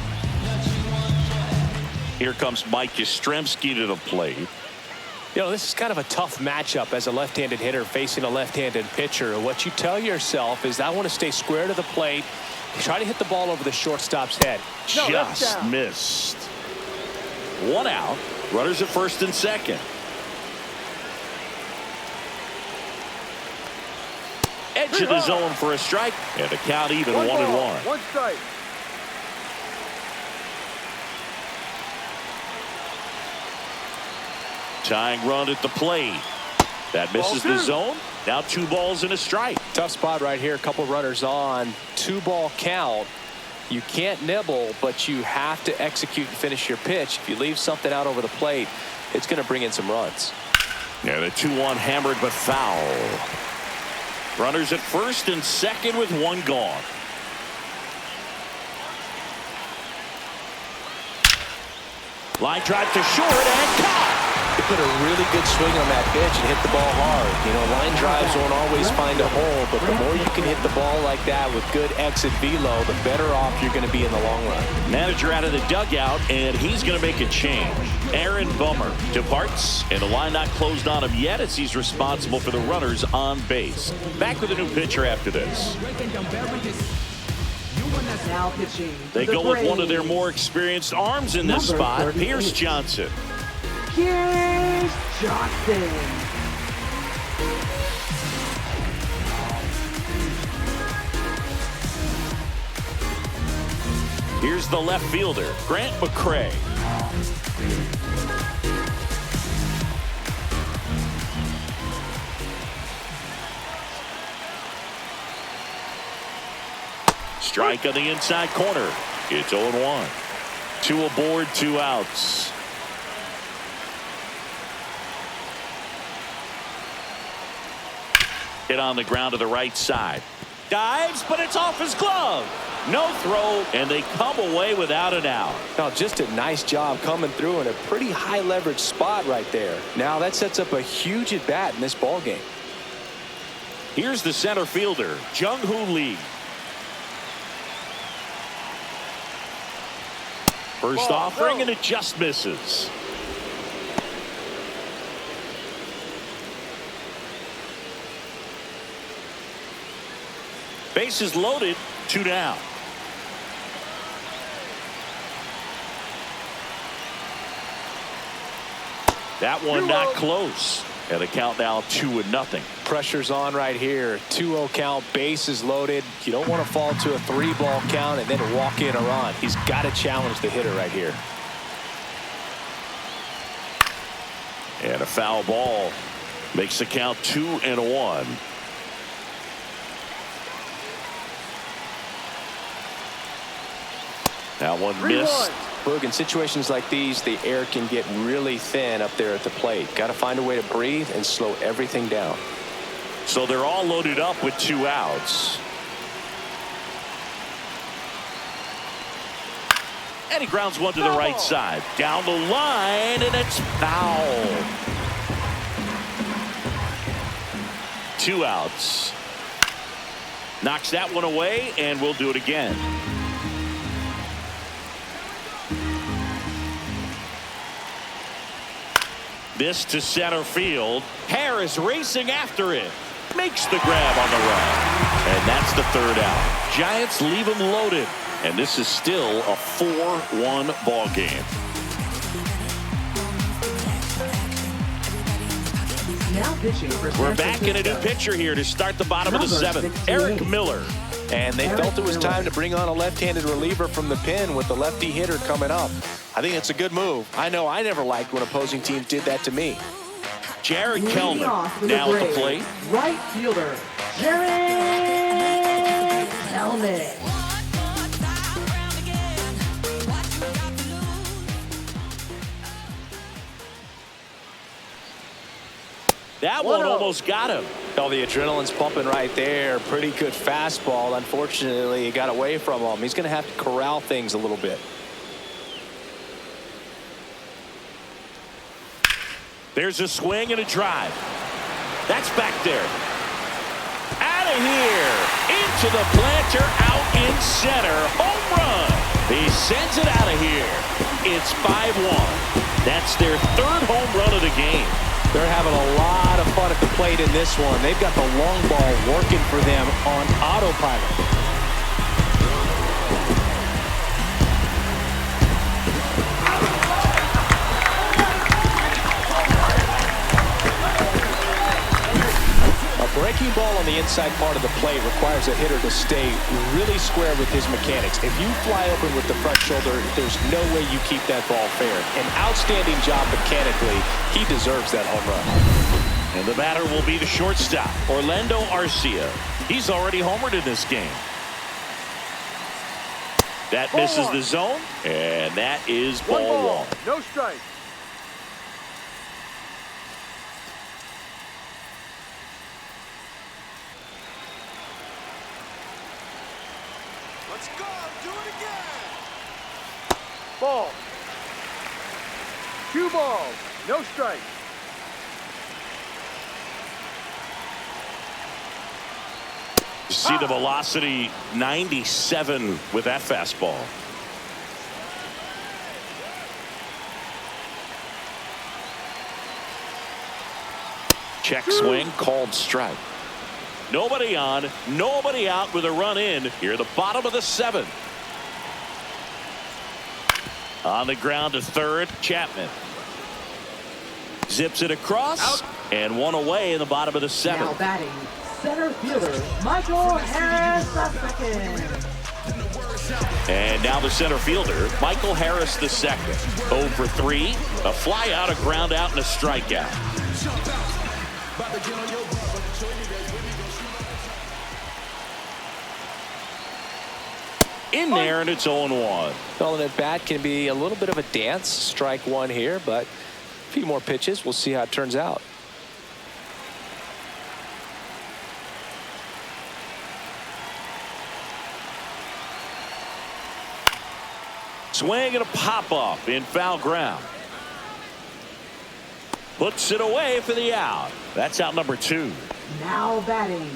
Here comes Mike Yastrzemski to the plate. You know, this is kind of a tough matchup as a left-handed hitter facing a left-handed pitcher. What you tell yourself is, I want to stay square to the plate, try to hit the ball over the shortstop's head. Just missed. 1 out. Runners at first and second. Edge of the zone for a strike. And the count even 1-1. 1 strike. Tying run at the plate. That misses the zone. Now 2 balls and a strike. Tough spot right here. A couple runners on. 2-ball count. You can't nibble, but you have to execute and finish your pitch. If you leave something out over the plate, it's going to bring in some runs. And a 2-1 hammered but foul. Runners at first and second with 1 gone. Line drive to short and caught. They put a really good swing on that pitch and hit the ball hard. You know, line drives won't always find a hole, but the more you can hit the ball like that with good exit velo, the better off you're going to be in the long run. Manager out of the dugout, and he's going to make a change. Aaron Bummer departs, and the line not closed on him yet as he's responsible for the runners on base. Back with a new pitcher after this. Now pitching. They go with one of their more experienced arms in this spot, Pierce Johnson. Pierce Johnson. Here's the left fielder, Grant McCray. Strike on the inside corner. It's 0-1. 2 aboard, 2 outs. Hit on the ground to the right side. Dives, but it's off his glove. No throw, and they come away without an out. Now, just a nice job coming through in a pretty high leverage spot right there. Now that sets up a huge at bat in this ball game. Here's the center fielder, Jung-Hoo Lee. First offering, and it just misses. Bases loaded, 2 down. That one not close. And the count now 2-0. Pressure's on right here. 2-0 count, bases loaded. You don't want to fall to a 3-ball count and then walk in a run. He's got to challenge the hitter right here. And a foul ball makes the count 2-1. That one missed. Boog, in situations like these, the air can get really thin up there at the plate. Got to find a way to breathe and slow everything down. So they're all loaded up with 2 outs. And he grounds one to the right side. Down the line, and it's foul. 2 outs. Knocks that one away, and we'll do it again. This to center field. Harris racing after it. Makes the grab on the run. And that's the 3rd out. Giants leave them loaded. And this is still a 4-1 ball game. Now pitching for We're back in a new pitcher here to start the bottom of the 7th. Eric Miller. And they felt it was time to bring on a left-handed reliever from the pen with the lefty hitter coming up. I think it's a good move. I know I never liked when opposing teams did that to me. Jared Kelman now at the plate. Right fielder, Jared Kelman. That one almost got him. Oh, the adrenaline's pumping right there. Pretty good fastball. Unfortunately, he got away from him. He's going to have to corral things a little bit. There's a swing and a drive. That's back there. Out of here. Into the planter, out in center. Home run. He sends it out of here. It's 5-1. That's their 3rd home run of the game. They're having a lot of fun at the plate in this one. They've got the long ball working for them on autopilot. Breaking ball on the inside part of the plate requires a hitter to stay really square with his mechanics. If you fly open with the front shoulder, there's no way you keep that ball fair. An outstanding job mechanically. He deserves that home run. And the batter will be the shortstop, Orlando Arcia. He's already homered in this game. That misses the zone, and that is ball 1. No strike. Let's go. Do it again. Ball. 2 balls. No strike. See the velocity, 97 with that fastball. Check swing, called strike. Nobody on, nobody out with a run in here, the bottom of the 7th. On the ground to third, Chapman. Zips it across, and 1 away in the bottom of the 7th. Now batting, center fielder, Michael Harris II. And now the center fielder, Michael Harris II. 0 for 3, a fly out, a ground out, and a strikeout. In there, and it's 0-1. Calling it bat can be a little bit of a dance. Strike 1 here, but a few more pitches. We'll see how it turns out. Swing and a pop-up in foul ground. Puts it away for the out. That's out number 2. Now batting,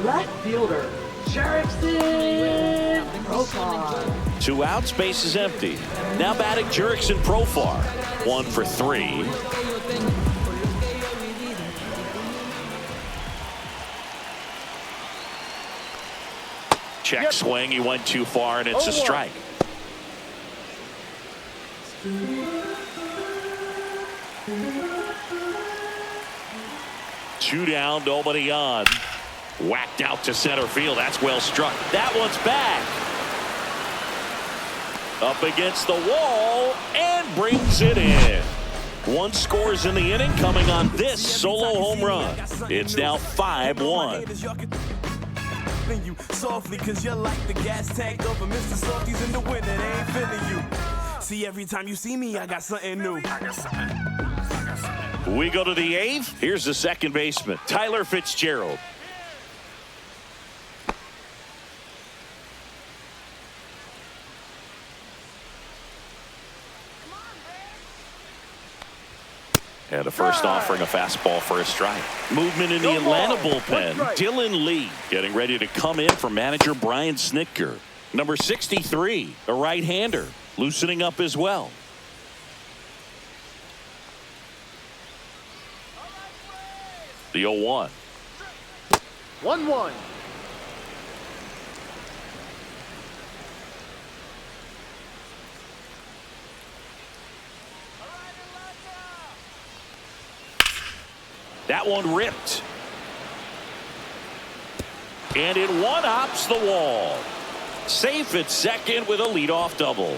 left fielder, Jerickson Profar. 2 outs, base is empty. Now batting Jerickson Profar. 1 for 3. Check swing, he went too far, and it's a strike. Two down, nobody on. Whacked out to center field. That's well struck. That one's back. Up against the wall and brings it in. 1 scores in the inning, coming on this solo home run. It's now 5-1. You softly, cause you're like the gas tank over Mr. Softies in the winter. They ain't feeling you. See, every time you see me, I got something new. We go to the 8th. Here's the second baseman, Tyler Fitzgerald. And the first offering a fastball for a strike. Movement in the Atlanta bullpen. Dylan Lee getting ready to come in for manager Brian Snitker. Number 63, a right-hander, loosening up as well. The 0-1. 1-1. That one ripped. And it one-hops the wall. Safe at second with a leadoff double.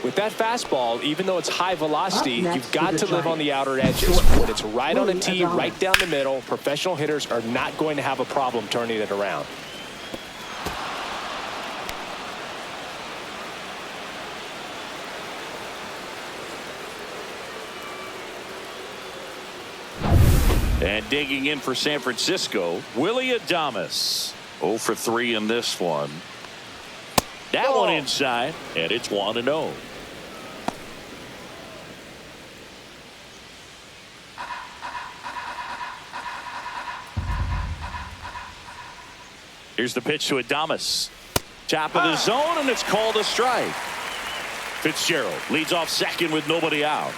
With that fastball, even though it's high velocity, you've got to live on the outer edges. When it's right on a tee, right down the middle, professional hitters are not going to have a problem turning it around. And digging in for San Francisco, Willie Adames. 0 for 3 in this one. That one inside, and it's 1-0. Here's the pitch to Adames. Top of the zone, and it's called a strike. Fitzgerald leads off second with nobody out.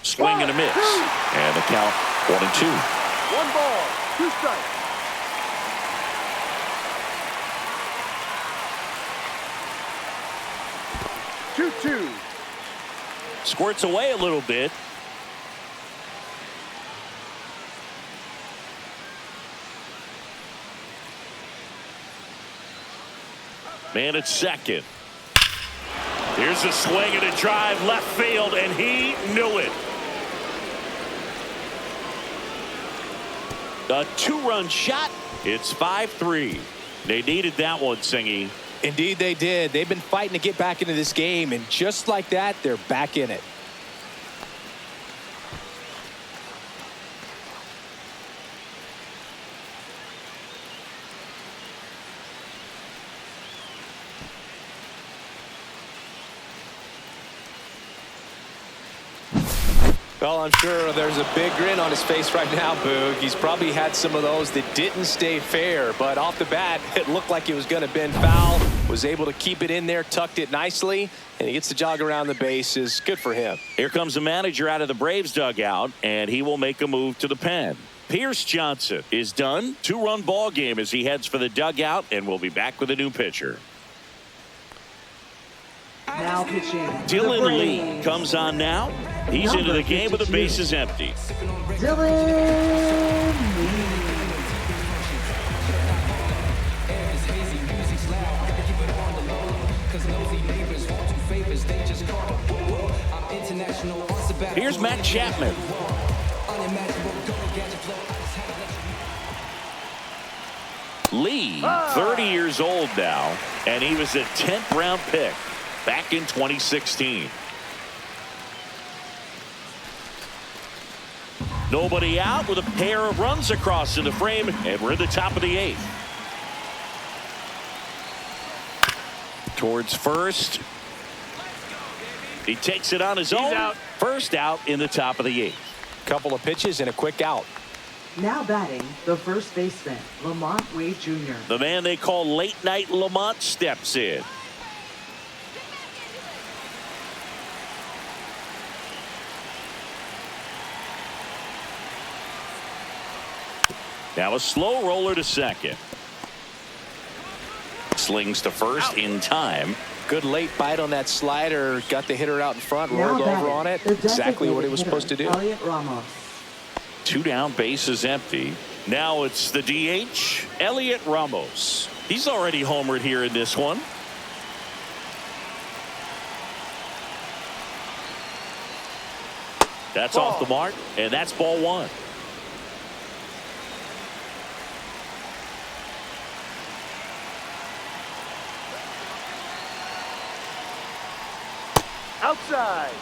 Swing and a miss. And the count 1-2. 1 ball, 2 strikes. Two. Squirts away a little bit. Man at second. Here's a swing and a drive left field, and he knew it. A 2-run shot. It's 5-3. They needed that one, Singy. Indeed they did. They've been fighting to get back into this game, and just like that, they're back in it. Well, I'm sure there's a big grin on his face right now, Boog. He's probably had some of those that didn't stay fair, but off the bat, it looked like it was going to bend foul. Was able to keep it in there, tucked it nicely, and he gets to jog around the bases. Good for him. Here comes the manager out of the Braves dugout, and he will make a move to the pen. Pierce Johnson is done. 2-run ball game as he heads for the dugout, and we'll be back with a new pitcher. Now pitching. Dylan Lee comes on now. He's into the game with the bases empty. Dylan Lee. Here's Matt Chapman. Lee, 30 years old now, and he was a 10th round pick back in 2016. Nobody out with a pair of runs across in the frame, and we're in the top of the 8th. Towards first. He takes it on his own. Out. First out in the top of the 8th. Couple of pitches and a quick out. Now batting, the first baseman, Lamont Wade Jr. The man they call Late Night Lamont steps in. Now a slow roller to second. Slings to first in time. Good late bite on that slider. Got the hitter out in front, Now rolled over batting, on it. the Exactly what he was designated supposed to do. hitter, Elliot Ramos. 2 down, bases empty. Now it's the DH, Elliot Ramos. He's already homered here in this one. That's off the mark, and that's ball 1. Outside.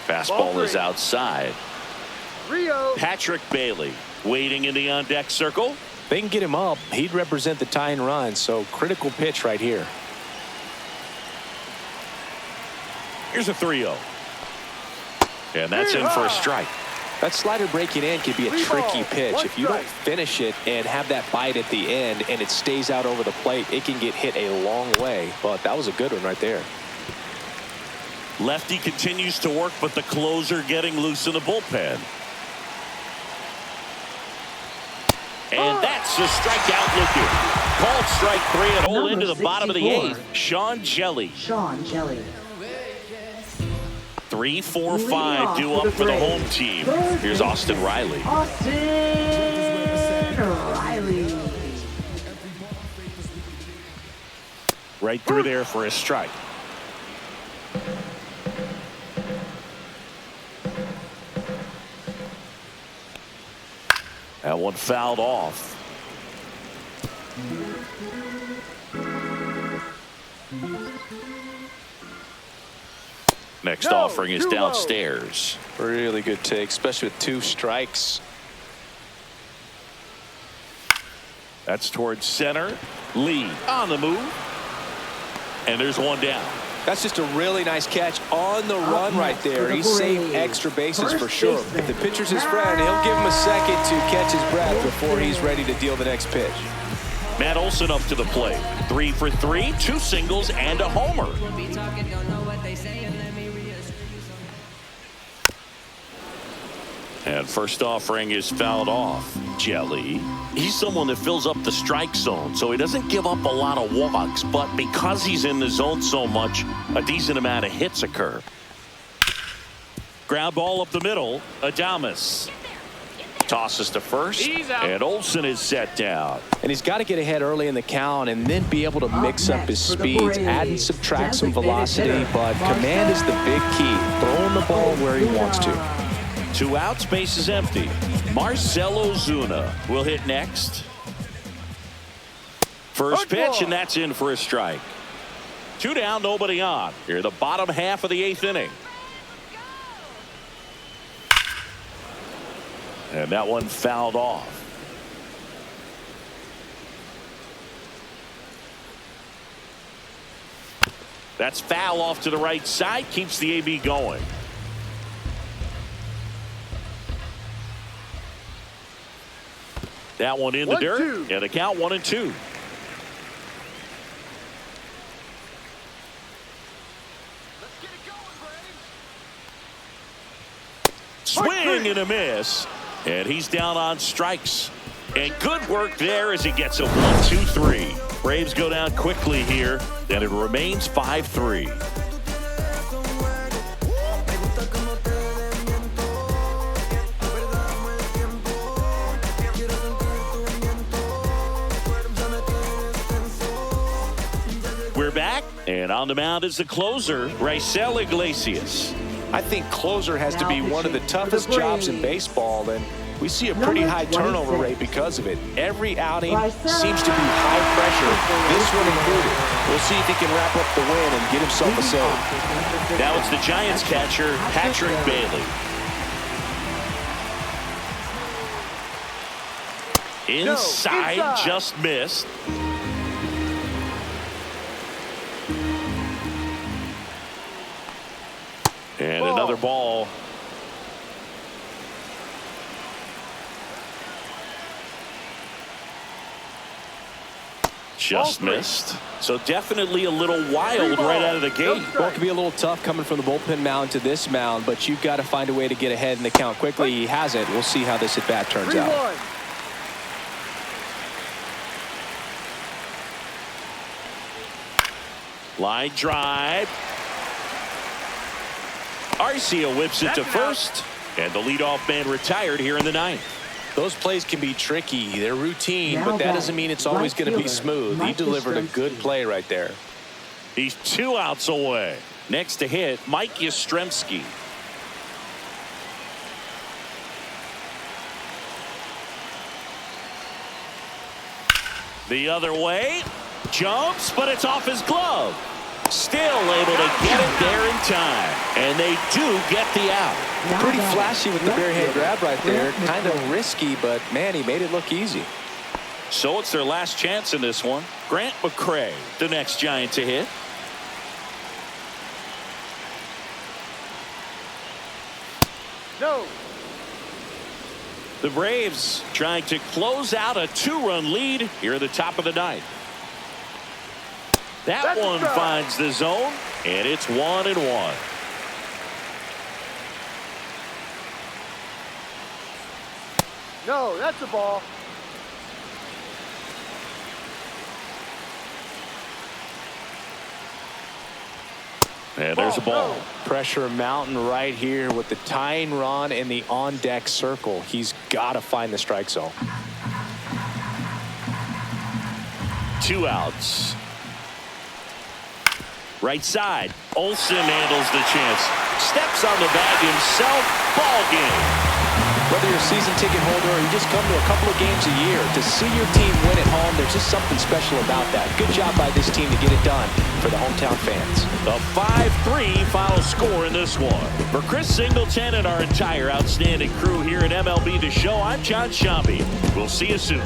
Fastball is outside. Rio. Patrick Bailey waiting in the on-deck circle. They can get him up. He'd represent the tying run, so critical pitch right here. Here's a 3-0. And that's in for a strike. That slider breaking in can be a tricky pitch. If you don't finish it and have that bite at the end and it stays out over the plate, it can get hit a long way. But that was a good one right there. Lefty continues to work, but the closer getting loose in the bullpen. And that's a strikeout looking. Called strike 3 and hold into the bottom of the 8th. Sean Jelly. Sean Jelly. 3, 4, 5 due up for the home team. Here's Austin Riley. Austin Riley. Right through there for a strike. That one fouled off. Next offering is downstairs. Really good take, especially with 2 strikes. That's towards center. Lee on the move. And there's 1 down. That's just a really nice catch on the run right there. He saved extra bases for sure. If the pitcher's his friend, he'll give him a second to catch his breath before he's ready to deal the next pitch. Matt Olson up to the plate. 3 for 3, 2 singles and a homer. And first offering is fouled off. Jelly. He's someone that fills up the strike zone, so he doesn't give up a lot of walks, but because he's in the zone so much, a decent amount of hits occur. Ground ball up the middle. Adames tosses to first, and Olsen is set down. And he's got to get ahead early in the count and then be able to mix up his speeds, add and subtract some velocity, but command is the big key. Throwing the ball where he wants to. 2 outs, base is empty. Marcell Ozuna will hit next. First pitch, and that's in for a strike. 2 down, nobody on. Here, the bottom half of the 8th inning. And that one fouled off. That's foul off to the right side, keeps the AB going. That one in the dirt, and the count 1-2. Swing and a miss, and he's down on strikes. And good work there as he gets a 1-2-3. Braves go down quickly here, and it remains 5-3. We're back, and on the mound is the closer, Raisel Iglesias. I think closer has to be one of the toughest jobs in baseball, and we see a pretty high turnover rate because of it. Every outing seems to be high pressure, this one included. We'll see if he can wrap up the win and get himself a save. Now it's the Giants catcher, Patrick Bailey. Inside, just missed. And another ball. Just missed. So definitely a little wild right out of the gate. Well, it can be a little tough coming from the bullpen mound to this mound, but you've got to find a way to get ahead in the count quickly. He has it. We'll see how this at bat turns out. Line drive. Arcia whips it to first, and the leadoff man retired here in the 9th. Those plays can be tricky. They're routine, but that doesn't mean it's always going to be smooth. He delivered a good play right there. He's 2 outs away. Next to hit, Mike Yastrzemski. The other way. Jumps, but it's off his glove. Still able to get it there in time. And they do get the out. Pretty flashy with the bare hand grab right there. Kind of risky, but man, he made it look easy. So it's their last chance in this one. Grant McCray, the next Giant to hit. No. The Braves trying to close out a 2-run lead here at the top of the 9th. That one finds the zone, and it's 1-1. No, that's a ball. And there's a ball. Pressure mountain right here with the tying run in the on-deck circle. He's got to find the strike zone. 2 outs. Right side. Olsen handles the chance. Steps on the bag himself. Ball game. Whether you're a season ticket holder or you just come to a couple of games a year, to see your team win at home, there's just something special about that. Good job by this team to get it done for the hometown fans. A 5-3 final score in this one. For Chris Singleton and our entire outstanding crew here at MLB The Show, I'm John Shambi. We'll see you soon.